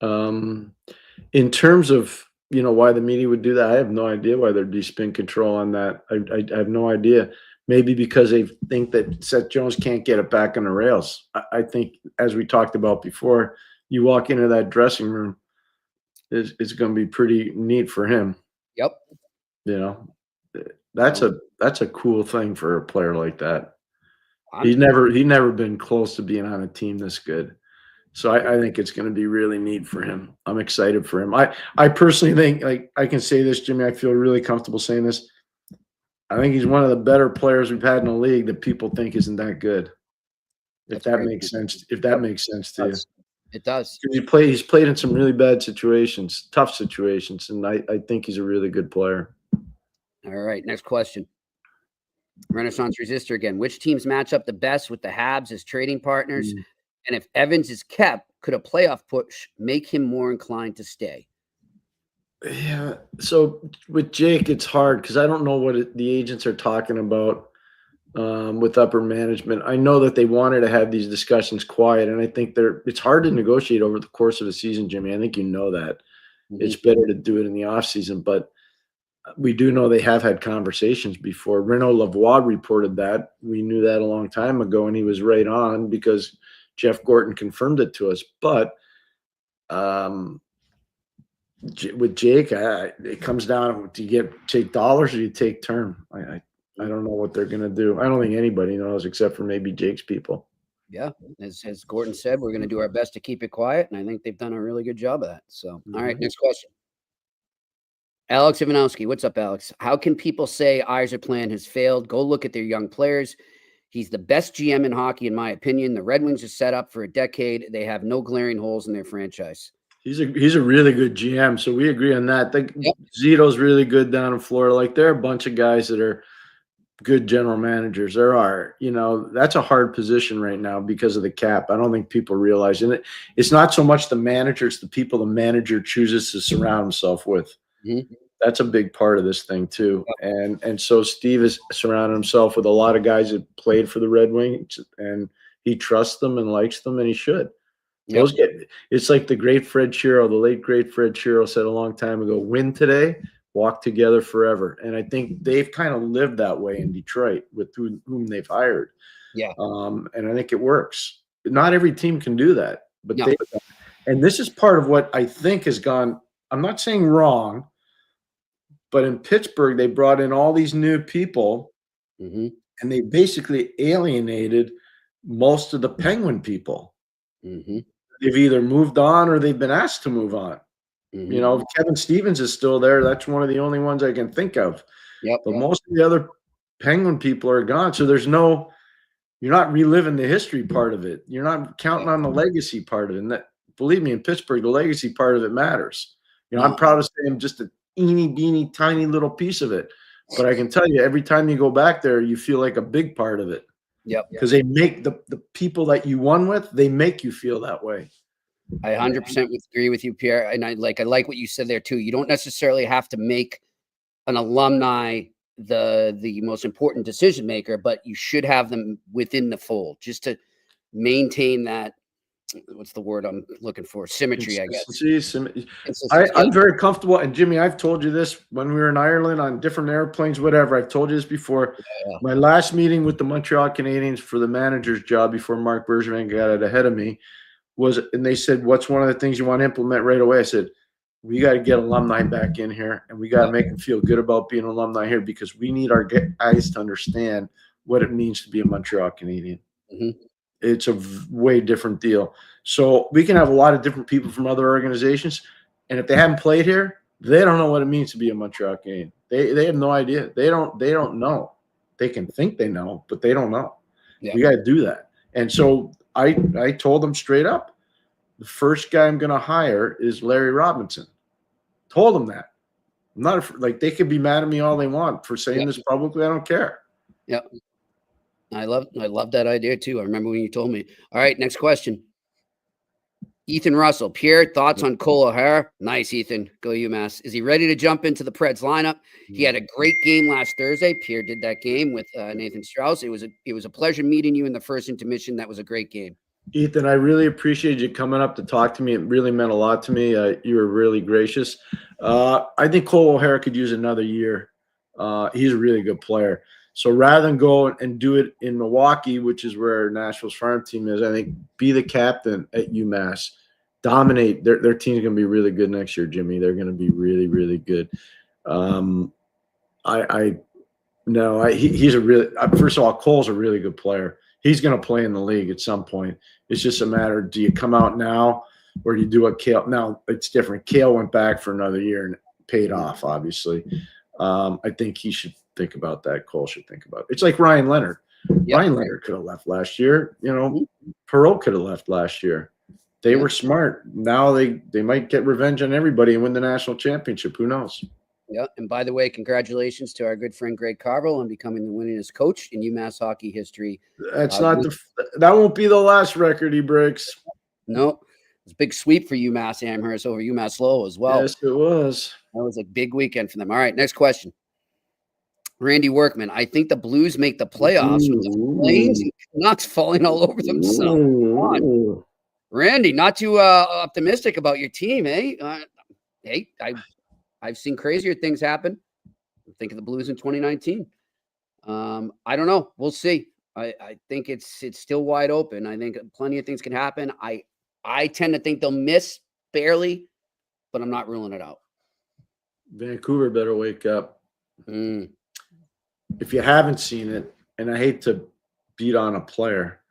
In terms of, why the media would do that, I have no idea why there'd be spin control on that. I have no idea. Maybe because they think that Seth Jones can't get it back on the rails. I think, as we talked about before, you walk into that dressing room, it's going to be pretty neat for him. Yep. That's a cool thing for a player like that. He's never been close to being on a team this good. So I think it's going to be really neat for him. I'm excited for him. I personally think, like, I can say this, Jimmy, I feel really comfortable saying this. I think he's one of the better players we've had in the league that people think isn't that good. If that makes sense to you. It does. He's played in some really bad situations, tough situations, and I think he's a really good player. All right, next question. Renaissance Resistor again. Which teams match up the best with the Habs as trading partners? And if Evans is kept, could a playoff push make him more inclined to stay? Yeah. So with Jake, it's hard because I don't know what the agents are talking about with upper management. I know that they wanted to have these discussions quiet, and I think it's hard to negotiate over the course of a season, Jimmy. I think you know that. It's better to do it in the off season, but we do know they have had conversations before. Renaud Lavoie reported that. We knew that a long time ago, and he was right on because Jeff Gorton confirmed it to us. But with Jake, it comes down to take dollars or you take term. I don't know what they're going to do. I don't think anybody knows except for maybe Jake's people. Yeah, as Gordon said, we're going to do our best to keep it quiet, and I think they've done a really good job of that. So, all right, next question. Alex Ivanowski, what's up, Alex? How can people say Yzer's plan has failed? Go look at their young players. He's the best GM in hockey, in my opinion. The Red Wings are set up for a decade. They have no glaring holes in their franchise. He's a really good GM, so we agree on that. Zito's really good down in Florida. Like, there are a bunch of guys that are good general managers. There are, that's a hard position right now because of the cap. I don't think people realize it. It's not so much the manager, it's the people the manager chooses to surround himself with. That's a big part of this thing too. And so Steve has surrounded himself with a lot of guys that played for the Red Wings, and he trusts them and likes them, and he should. It's like the great Fred Shiro, the late great Fred Shiro said a long time ago, win today, walk together forever. And I think they've kind of lived that way in Detroit with whom they've hired. And I think it works. Not every team can do that, but and this is part of what I think has gone, I'm not saying wrong, but in Pittsburgh, they brought in all these new people, and they basically alienated most of the Penguin people. They've either moved on or they've been asked to move on. Kevin Stevens is still there. That's one of the only ones I can think of. But most of the other Penguin people are gone. So you're not reliving the history part of it. You're not counting on the legacy part of it. And that, believe me, in Pittsburgh, the legacy part of it matters. I'm proud to say I'm just a beanie, tiny little piece of it. But I can tell you, every time you go back there, you feel like a big part of it. Because they make the people that you won with, they make you feel that way. I 100% agree with you, Pierre. And I like what you said there too. You don't necessarily have to make an alumni the most important decision maker, but you should have them within the fold just to maintain that. What's the word I'm looking for? Symmetry, I guess. I'm very comfortable. And Jimmy, I've told you this when we were in Ireland on different airplanes, whatever. I've told you this before. My last meeting with the Montreal Canadiens for the manager's job before Mark Bergevin got it ahead of me and they said, what's one of the things you want to implement right away? I said, we got to get alumni back in here, and we got to make them feel good about being alumni here because we need our guys to understand what it means to be a Montreal Canadian. It's a way different deal. So we can have a lot of different people from other organizations, and if they haven't played here, they don't know what it means to be a Montreal Canadian. They have no idea. They don't know. They can think they know, but they don't know. We got to do that. And so I told them straight up, the first guy I'm going to hire is Larry Robinson. Told them that. I'm not like they could be mad at me all they want for saying this publicly. I don't care. I love that idea too. I remember when you told me. All right, next question. Ethan Russell. Pierre, thoughts on Cole O'Hara? Nice, Ethan. Go UMass. Is he ready to jump into the Preds lineup? He had a great game last Thursday. Pierre did that game with Nathan Strauss. It was a pleasure meeting you in the first intermission. That was a great game. Ethan, I really appreciate you coming up to talk to me. It really meant a lot to me. You were really gracious. I think Cole O'Hara could use another year. He's a really good player. So rather than go and do it in Milwaukee, which is where Nashville's farm team is, I think be the captain at UMass. Dominate. Their team's going to be really good next year, Jimmy. They're going to be really, really good. He's a really first of all, Cole's a really good player. He's going to play in the league at some point. It's just a matter of, do you come out now or do you do what Kale? Now it's different. Kale went back for another year and paid off, obviously. I think he should think about that. Cole should think about it. It's like Ryan Leonard. Ryan Leonard could have left last year. Perreault could have left last year. They were smart. Now they might get revenge on everybody and win the national championship. Who knows? Yeah. And by the way, congratulations to our good friend Greg Carvel on becoming the winningest coach in UMass hockey history. That's not that won't be the last record he breaks. No, it's a big sweep for UMass Amherst over UMass Lowell as well. Yes, it was. That was a big weekend for them. All right, next question. Randy Workman, I think the Blues make the playoffs with the Flames and Canucks falling all over themselves. Randy, not too optimistic about your team, eh? Hey, I've seen crazier things happen. Think of the Blues in 2019. I don't know. We'll see. I think it's still wide open. I think plenty of things can happen. I tend to think they'll miss barely, but I'm not ruling it out. Vancouver better wake up. If you haven't seen it, and I hate to beat on a player,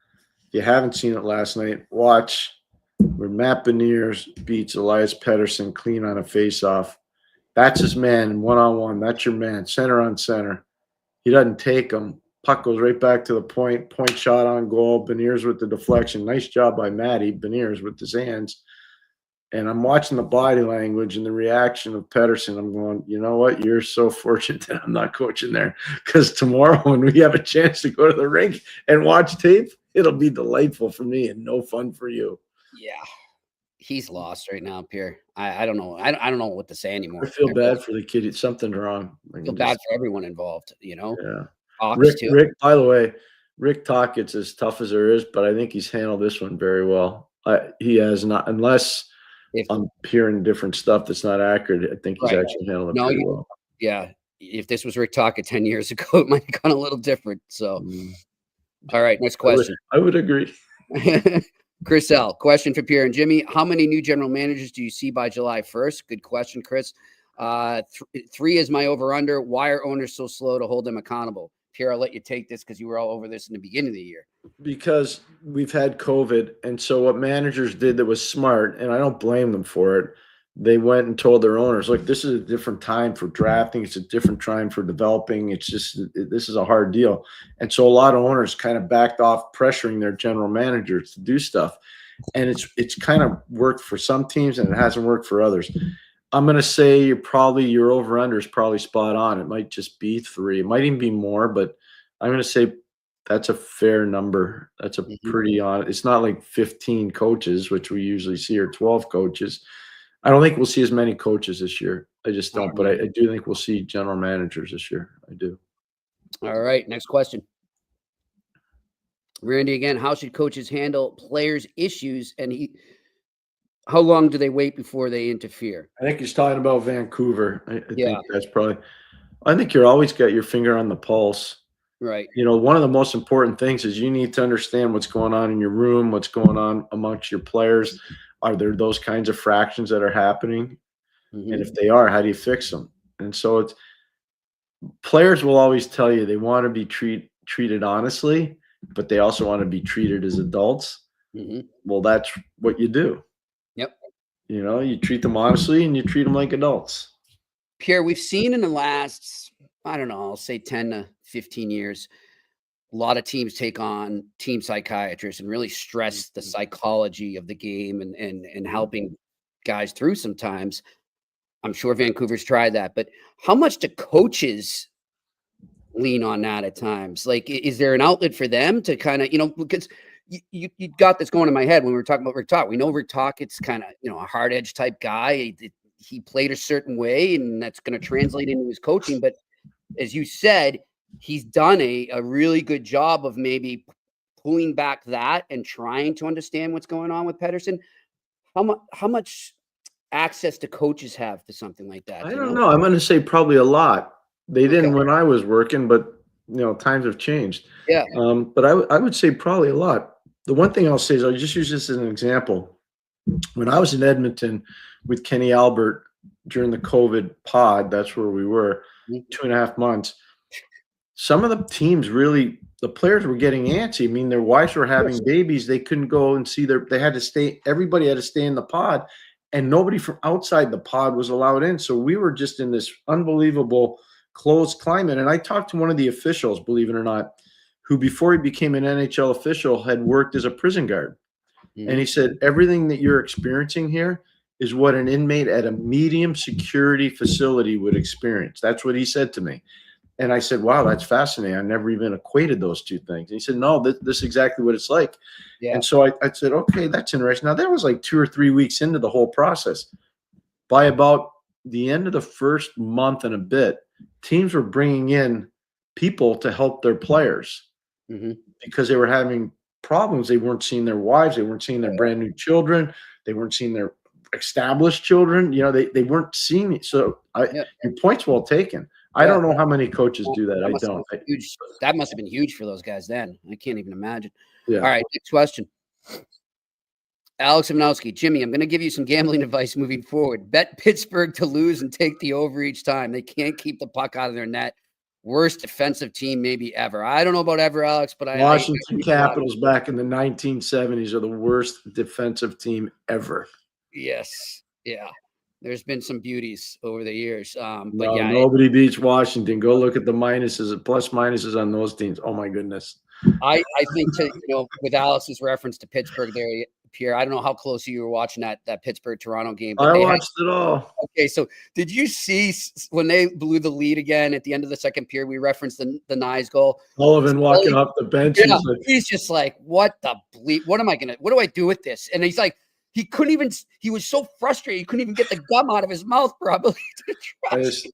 if you haven't seen it last night, watch where Matt Beniers beats Elias Pettersson clean on a face-off. That's his man, one-on-one. That's your man, center on center. He doesn't take him. Puck goes right back to the point shot on goal. Beniers with the deflection. Nice job by Matty Beniers with his hands. And I'm watching the body language and the reaction of Pettersson. I'm going, you know what? You're so fortunate that I'm not coaching there, because tomorrow when we have a chance to go to the rink and watch tape, it'll be delightful for me and no fun for you. Yeah. He's lost right now, Pierre. I don't know. I don't know what to say anymore. I feel bad for the kid. Something's wrong. I feel bad for everyone involved, you know? Yeah. Rick, by the way, Rick Tockett's as tough as there is, but I think he's handled this one very well. He has not, unless I'm hearing different stuff that's not accurate. I think he's actually handled it pretty well. Yeah. If this was Rick Tocchet 10 years ago, it might have gone a little different. So, all right, next question. I would agree. Chris L., question for Pierre and Jimmy. How many new general managers do you see by July 1st? Good question, Chris. 3 is my over-under. Why are owners so slow to hold them accountable? Pierre, I'll let you take this because you were all over this in the beginning of the year. Because we've had COVID, and so what managers did that was smart, and I don't blame them for it, they went and told their owners, look, this is a different time for drafting. It's a different time for developing. It's just, this is a hard deal. And so a lot of owners kind of backed off pressuring their general managers to do stuff. And it's kind of worked for some teams and it hasn't worked for others. I'm going to say your over-under is probably spot on. It might just be 3. It might even be more, but I'm going to say that's a fair number. That's a pretty on. It's not like 15 coaches, which we usually see, or 12 coaches. I don't think we'll see as many coaches this year. I just don't, but I do think we'll see general managers this year. I do. All right, next question. Randy again, how should coaches handle players' issues, and how long do they wait before they interfere? I think he's talking about Vancouver. I think that's probably – I think you're always got your finger on the pulse. Right. You know, one of the most important things is you need to understand what's going on in your room, what's going on amongst your players. Are there those kinds of fractions that are happening? And if they are, how do you fix them? And so it's players will always tell you they want to be treated honestly, but they also want to be treated as adults. Well, that's what you do. Yep. You know, you treat them honestly and you treat them like adults. Pierre, we've seen in the last, I don't know, I'll say 10 to 15 years, a lot of teams take on team psychiatrists and really stress the psychology of the game and helping guys through sometimes. I'm sure Vancouver's tried that, but how much do coaches lean on that at times? Like, is there an outlet for them to kind of, you know, because you got this going in my head when we were talking about Rick Tocchet. We know Rick Tochet's kind of, you know, a hard edge type guy. He played a certain way and that's going to translate into his coaching. But as you said, he's done a really good job of maybe pulling back that and trying to understand what's going on with Pettersson. How much access do coaches have to something like that? I don't know. I'm going to say probably a lot. They didn't when I was working, but you know, times have changed. Yeah. But I would say probably a lot. The one thing I'll say is I'll just use this as an example. When I was in Edmonton with Kenny Albert during the COVID pod, that's where we were, 2.5 months. Some of the teams really, the players were getting antsy. I mean, their wives were having babies. They couldn't go and see they had to stay, everybody had to stay in the pod, and nobody from outside the pod was allowed in. So we were just in this unbelievable closed climate. And I talked to one of the officials, believe it or not, who before he became an NHL official had worked as a prison guard. And he said, everything that you're experiencing here is what an inmate at a medium security facility would experience. That's what he said to me. And I said, wow, that's fascinating. I never even equated those two things. And he said, no, this is exactly what it's like. Yeah. And so I said, okay, that's interesting. Now, that was like 2 or 3 weeks into the whole process. By about the end of the first month and a bit, teams were bringing in people to help their players because they were having problems. They weren't seeing their wives. They weren't seeing their brand new children. They weren't seeing their established children. You know, they weren't seeing it. So your point's well taken. I don't know how many coaches do that. I don't. That must have been huge for those guys then. I can't even imagine. Yeah. All right, next question. Alex Ivanowski, Jimmy, I'm going to give you some gambling advice moving forward. Bet Pittsburgh to lose and take the over each time. They can't keep the puck out of their net. Worst defensive team maybe ever. I don't know about ever, Alex, but Washington Capitals back in the 1970s are the worst defensive team ever. Yes. Yeah. There's been some beauties over the years. But nobody beats Washington. Go look at the minuses, plus minuses on those teams. Oh my goodness. I think with Alice's reference to Pittsburgh there, Pierre, I don't know how close you were watching that Pittsburgh-Toronto game. But I watched it all. Okay, so did you see when they blew the lead again at the end of the second period? We referenced the Nyes goal. Sullivan walking up the bench. Yeah, he's just like, what the bleep? What do I do with this? And he's like, he couldn't even. He was so frustrated. He couldn't even get the gum out of his mouth. Probably. It's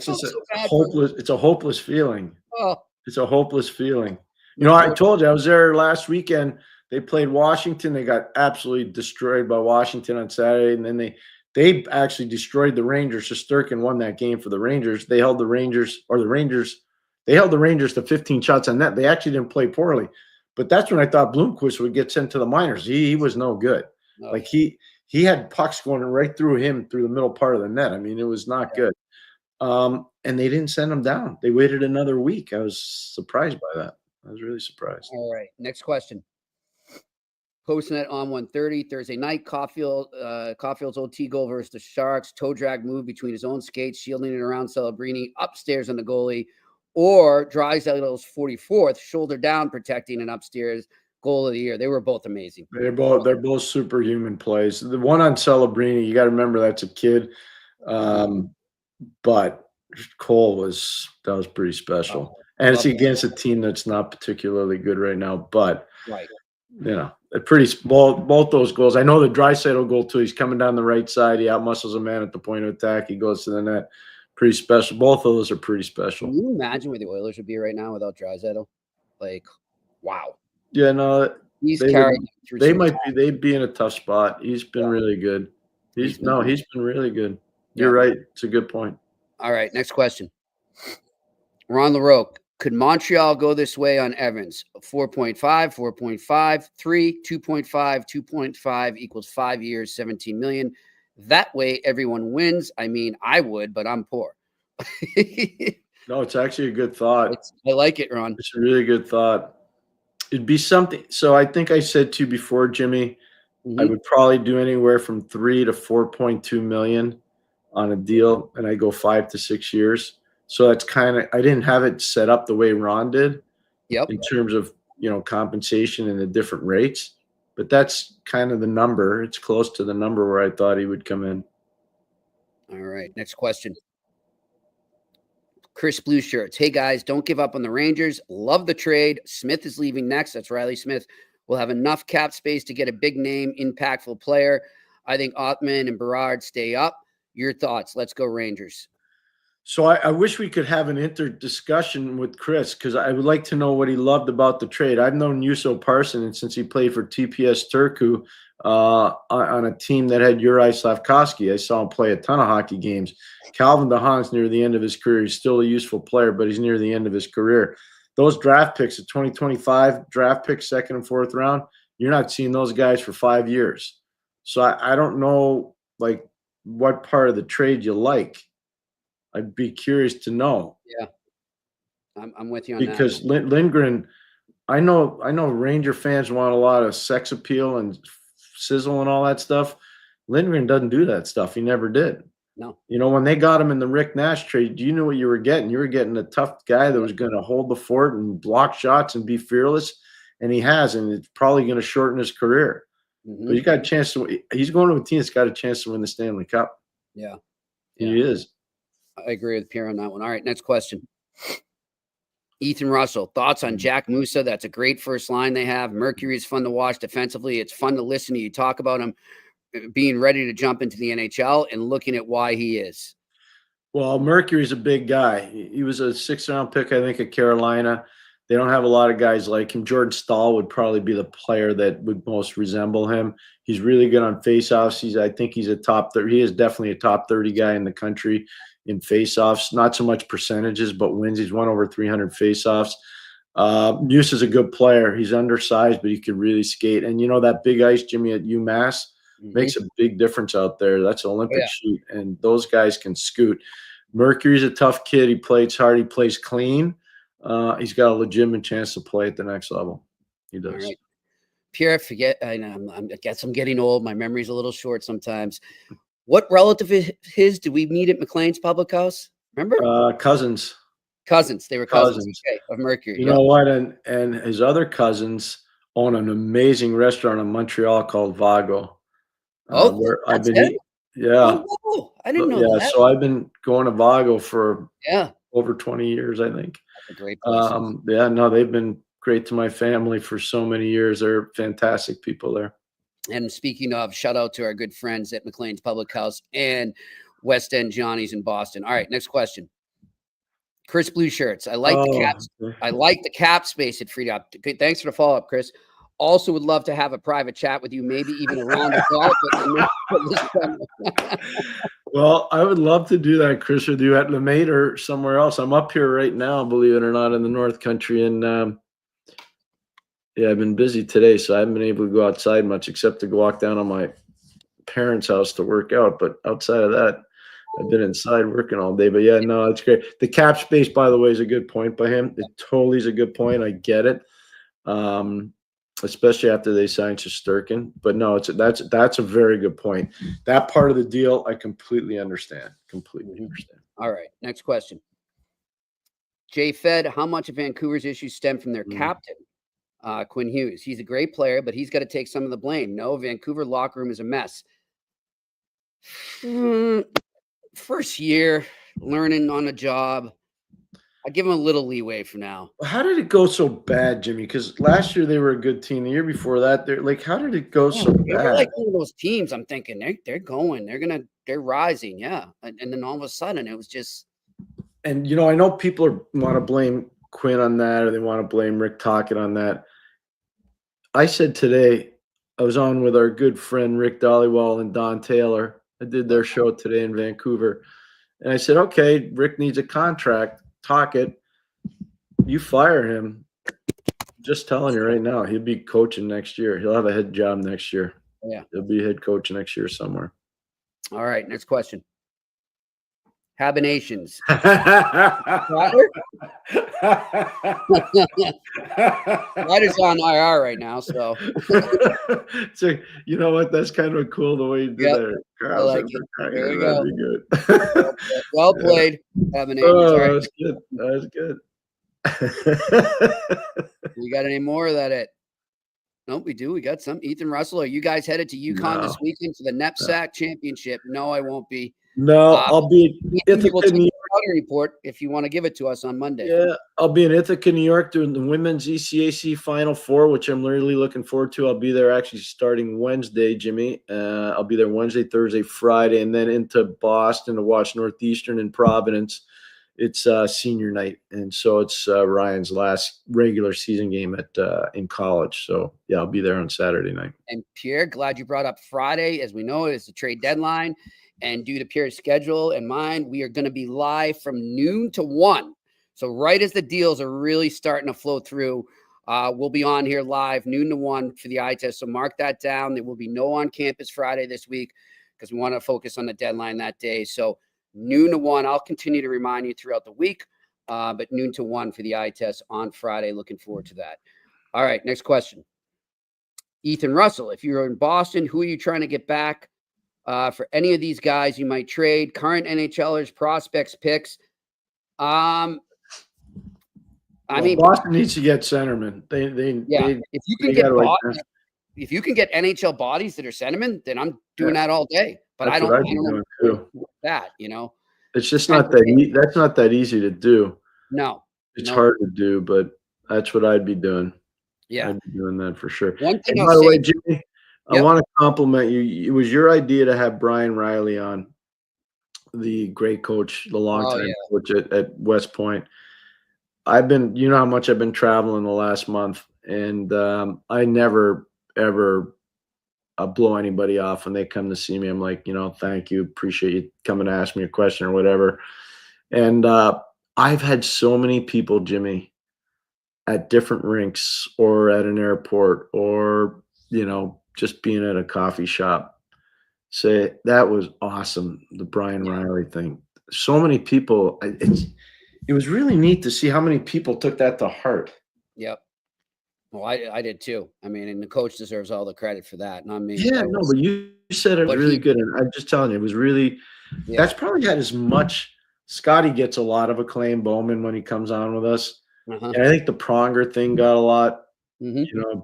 just hopeless. It's a hopeless feeling. Oh. It's a hopeless feeling. You know, I told you I was there last weekend. They played Washington. They got absolutely destroyed by Washington on Saturday, and then they actually destroyed the Rangers. Shesterkin won that game for the Rangers. They held the Rangers to 15 shots on net. They actually didn't play poorly, but that's when I thought Bloomquist would get sent to the minors. He was no good. No. Like he had pucks going right through him through the middle part of the net. I mean, it was not good. And they didn't send him down. They waited another week. I was surprised by that. I was really surprised. All right, next question. Postnet on 1:30 Thursday night. Caulfield's OT goal versus the Sharks. Toe drag move between his own skates, shielding it around Celebrini, upstairs on the goalie, or Draisaitl's 44th, shoulder down, protecting an upstairs goal of the year. They were both amazing. They're both superhuman plays. The one on Celebrini, you got to remember that's a kid, but Cole was pretty special. And it's against a team that's not particularly good right now, but you know, both those goals. I know the Draisaitl goal too. He's coming down the right side. He outmuscles a man at the point of attack. He goes to the net. Pretty special. Both of those are pretty special. Can you imagine where the Oilers would be right now without Draisaitl? Like, wow. Yeah, no, they'd be in a tough spot. He's been really good. He's been really good. You're right. It's a good point. All right, next question. Ron LaRoque. Could Montreal go this way on Evans? 4.5, 4.5, 3, 2.5, 2.5 equals 5 years, 17 million. That way everyone wins. I mean, I would, but I'm poor. No, it's actually a good thought. I like it, Ron. It's a really good thought. It'd be something. So I think I said to you before, Jimmy, I would probably do anywhere from 3 to 4.2 million on a deal, and I go 5 to 6 years. So that's kind of, I didn't have it set up the way Ron did in terms of, compensation and the different rates, but that's kind of the number. It's close to the number where I thought he would come in. All right. Next question. Chris Blue Shirts. Hey guys, don't give up on the Rangers. Love the trade. Smith is leaving next. That's Riley Smith. We'll have enough cap space to get a big name, impactful player. I think Othman and Berard stay up. Your thoughts? Let's go Rangers. So I wish we could have an discussion with Chris, because I would like to know what he loved about the trade. I've known Juuso Parssinen since he played for TPS Turku on a team that had Juraj Slafkovsky. I saw him play a ton of hockey games. Calvin DeHaan's near the end of his career. He's still a useful player, but he's near the end of his career. Those draft picks, the 2025 draft picks, second and fourth round, you're not seeing those guys for 5 years. So I don't know, like, what part of the trade you like. I'd be curious to know. Yeah, I'm with you on that. Because Lindgren, I know Ranger fans want a lot of sex appeal and sizzle and all that stuff. Lindgren doesn't do that stuff. He never did. No. When they got him in the Rick Nash trade, you knew what you were getting. You were getting a tough guy that was going to hold the fort and block shots and be fearless, and he has, and it's probably going to shorten his career. But he's got a chance to. He's going to a team that's got a chance to win the Stanley Cup. Yeah. He is. I agree with Pierre on that one. All right, next question. Ethan Russell, thoughts on Jack Musa? That's a great first line they have. Mercury is fun to watch defensively. It's fun to listen to you talk about him being ready to jump into the NHL and looking at why he is. Well, Mercury's a big guy. He was a 6th-round pick, I think, at Carolina. They don't have a lot of guys like him. Jordan Stahl would probably be the player that would most resemble him. He's really good on faceoffs. I think he's a top 30. He is definitely a top 30 guy in the country in faceoffs. Not so much percentages, but wins. He's won over 300 faceoffs. Muse is a good player. He's undersized, but he could really skate. And that big ice, Jimmy, at UMass makes a big difference out there. That's an Olympic sheet, and those guys can scoot. Mercury's a tough kid. He plays hard. He plays clean. He's got a legitimate chance to play at the next level. He does. Right. Pierre, I guess I'm getting old. My memory's a little short sometimes. What relative of his did we meet at McLean's Public House? Remember? Cousins. Cousins. They were cousins. Okay, of Mercury. You know what? And his other cousins own an amazing restaurant in Montreal called Vago. Where I've been eating. Yeah. Oh, I didn't know that. So I've been going to Vago for over 20 years, I think. That's a great place. They've been great to my family for so many years. They're fantastic people there. And speaking of, shout out to our good friends at McLean's Public House and West End Johnny's in Boston. All right, next question. Chris Blue Shirts. I like the caps. I like the cap space it freed up. Okay, thanks for the follow-up, Chris. Also would love to have a private chat with you, maybe even around the golf. Well, I would love to do that, Chris, with you at LeMaitre or somewhere else. I'm up here right now, believe it or not, in the North Country. And I've been busy today, so I haven't been able to go outside much except to go walk down on my parents' house to work out. But outside of that, I've been inside working all day. But it's great. The cap space, by the way, is a good point by him. It totally is a good point. I get it. Especially after they signed Shesterkin. But no, that's a very good point. That part of the deal, I completely understand. All right, next question. Jay Fed, how much of Vancouver's issues stem from their captain, Quinn Hughes? He's a great player, but he's got to take some of the blame. No, Vancouver locker room is a mess. First year, learning on the job. I give them a little leeway for now. How did it go so bad, Jimmy? Because last year they were a good team. The year before that, how did it go so bad? They're like one of those teams. I'm thinking they're going. They're rising. Yeah, and then all of a sudden it was just. And I know people want to blame Quinn on that, or they want to blame Rick Tocchet on that. I said today, I was on with our good friend Rick Dollywall and Don Taylor. I did their show today in Vancouver, and I said, okay, Rick needs a contract. Tocchet, you fire him. Just telling you right now, he'll be coaching next year. He'll have a head job next year. Yeah. He'll be head coach next year somewhere. All right, next question. Habinations. Ryder's on IR right now, so. So you know what? That's kind of cool the way you did that. I like it. There you go. Good. Well played, Habinations. Oh, right. That was good. We got any more of that? Nope, we do. We got some. Ethan Russell, are you guys headed to UConn this weekend for the NEPSAC Championship? No, I won't be. No, I'll be in Ithaca, New York. Report if you want to give it to us on Monday. Yeah, I'll be in Ithaca, New York doing the women's ECAC Final Four, which I'm really looking forward to. I'll be there actually starting Wednesday, Jimmy. I'll be there Wednesday, Thursday, Friday, and then into Boston to watch Northeastern and Providence. It's senior night, and so it's Ryan's last regular season game in college. So, yeah, I'll be there on Saturday night. And Pierre, glad you brought up Friday. As we know, it's the trade deadline. And due to Pierre's schedule and mine, we are going to be live from noon to 1. So right as the deals are really starting to flow through, we'll be on here live noon to 1 for the eye test. So mark that down. There will be no on-campus Friday this week because we want to focus on the deadline that day. So noon to 1. I'll continue to remind you throughout the week, but noon to 1 for the eye test on Friday. Looking forward to that. All right, next question. Ethan Russell, if you're in Boston, who are you trying to get back? For any of these guys you might trade, current NHLers, prospects, picks. I mean, Boston needs to get centerman. They if you can get Boston, if you can get NHL bodies that are centermen, then I'm doing that all day. But That's I don't what I'd be doing too. that, It's just not that that's not that easy to do. No. It's hard to do, but that's what I'd be doing. Yeah. I'd be doing that for sure. One thing and by the way, Jimmy, I want to compliment you. It was your idea to have Brian Riley on, the great coach, the longtime coach at West Point. You know how much I've been traveling the last month, and I never, ever blow anybody off when they come to see me. I'm like, thank you. Appreciate you coming to ask me a question or whatever. And I've had so many people, Jimmy, at different rinks or at an airport or, just being at a coffee shop say, that was awesome, the Brian Riley thing. So many people, it was really neat to see how many people took that to heart. Yep. Well, I did too. I mean, and the coach deserves all the credit for that, not me. Yeah, no, but you said it really good. And I'm just telling you, it was really, that's probably had as much. Scotty gets a lot of acclaim, Bowman, when he comes on with us. And I think the Pronger thing got a lot.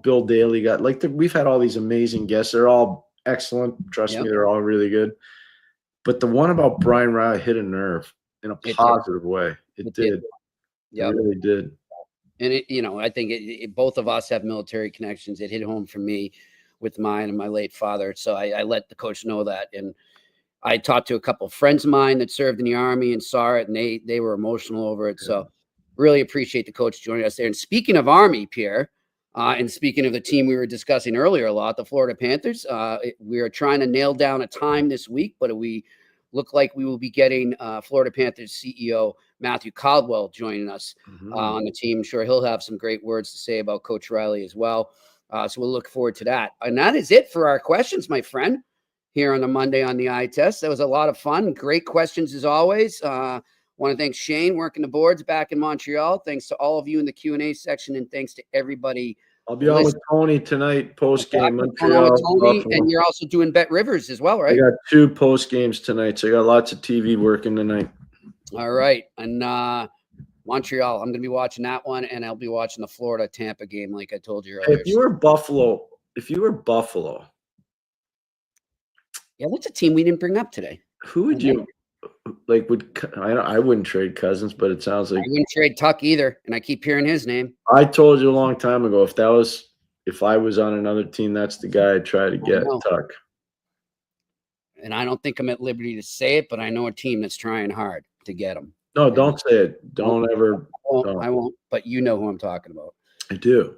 Bill Daly got, we've had all these amazing guests. They're all excellent. Trust me, they're all really good. But the one about Brian Riley hit a nerve in a positive way. It did. It really did. And I think both of us have military connections. It hit home for me with mine and my late father. So I let the coach know that. And I talked to a couple of friends of mine that served in the Army and saw it, and they were emotional over it. So really appreciate the coach joining us there. And speaking of Army, Pierre, and speaking of the team we were discussing earlier a lot, the Florida Panthers, we are trying to nail down a time this week, but we look like we will be getting Florida Panthers CEO Matthew Caldwell joining us on the team. I'm sure he'll have some great words to say about Coach Riley as well. So we'll look forward to that. And that is it for our questions, my friend, here on the Monday on the Eye Test. That was a lot of fun. Great questions as always. Want to thank Shane working the boards back in Montreal. Thanks to all of you in the Q&A section, and thanks to everybody. I'll be on with Tony tonight, post-game. Montreal, and you're also doing Bet Rivers as well, right? I got 2 post-games tonight, so I got lots of TV working tonight. All right. And Montreal, I'm going to be watching that one, and I'll be watching the Florida-Tampa game like I told you earlier. If you were Buffalo. Yeah, what's a team we didn't bring up today? Who would you I wouldn't trade Cousins, but it sounds like I wouldn't trade Tuck either, and I keep hearing his name. I told you a long time ago, if I was on another team, that's the guy I'd try to get, Tuck. And I don't think I'm at liberty to say it, but I know a team that's trying hard to get him. No, don't say it. Don't ever. I won't, but you know who I'm talking about. I do.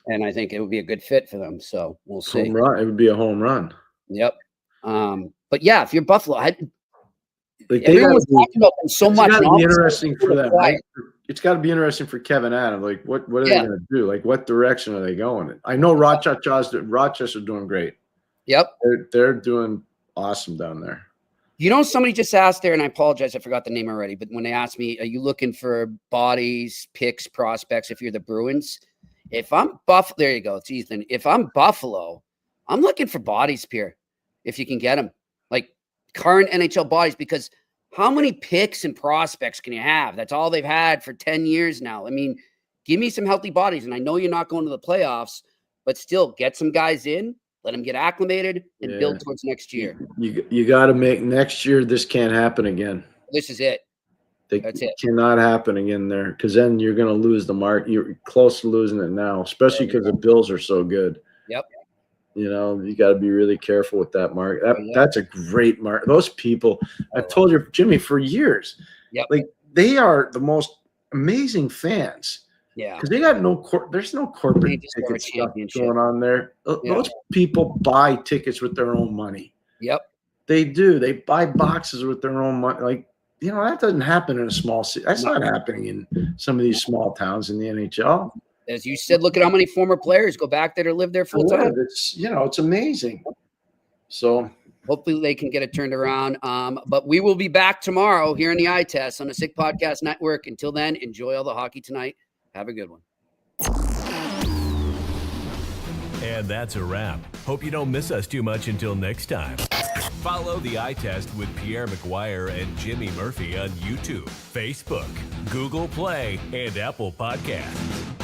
And I think it would be a good fit for them. So we'll see. Home run. It would be a home run. Yep. But yeah, if you're Buffalo, everyone's talking about them so much. It's got to be interesting for them. Right? It's got to be interesting for Kevin Adams. Like, what are they going to do? Like, what direction are they going in? I know Rochester's doing great. Yep. They're doing awesome down there. Somebody just asked there, and I apologize, I forgot the name already, but when they asked me, are you looking for bodies, picks, prospects if you're the Bruins? If I'm Buffalo, there you go, it's Ethan. If I'm Buffalo, I'm looking for bodies, Pierre, if you can get them. Like current NHL bodies, because how many picks and prospects can you have? That's all they've had for 10 years now. I mean, give me some healthy bodies, and I know you're not going to the playoffs, but still get some guys in. Let them get acclimated and build towards next year. You got to make next year. This can't happen again. This is it. That's it. Cannot happen again there, because then you're going to lose the mark. You're close to losing it now, especially because the Bills are so good. Yep. You got to be really careful with that mark. That's a great mark. Those people, I've told you, Jimmy, for years. Yep. Like they are the most amazing fans. Yeah, because they got there's no corporate ticket stuff going on there. Those people buy tickets with their own money. Yep, they do. They buy boxes with their own money. Like that doesn't happen in a small city. That's not happening in some of these small towns in the NHL. As you said, look at how many former players go back there to live there full time. It's amazing. So hopefully they can get it turned around. But we will be back tomorrow here in the Eye Test on the Sick Podcast Network. Until then, enjoy all the hockey tonight. Have a good one. And that's a wrap. Hope you don't miss us too much until next time. Follow the Eye Test with Pierre McGuire and Jimmy Murphy on YouTube, Facebook, Google Play, and Apple Podcasts.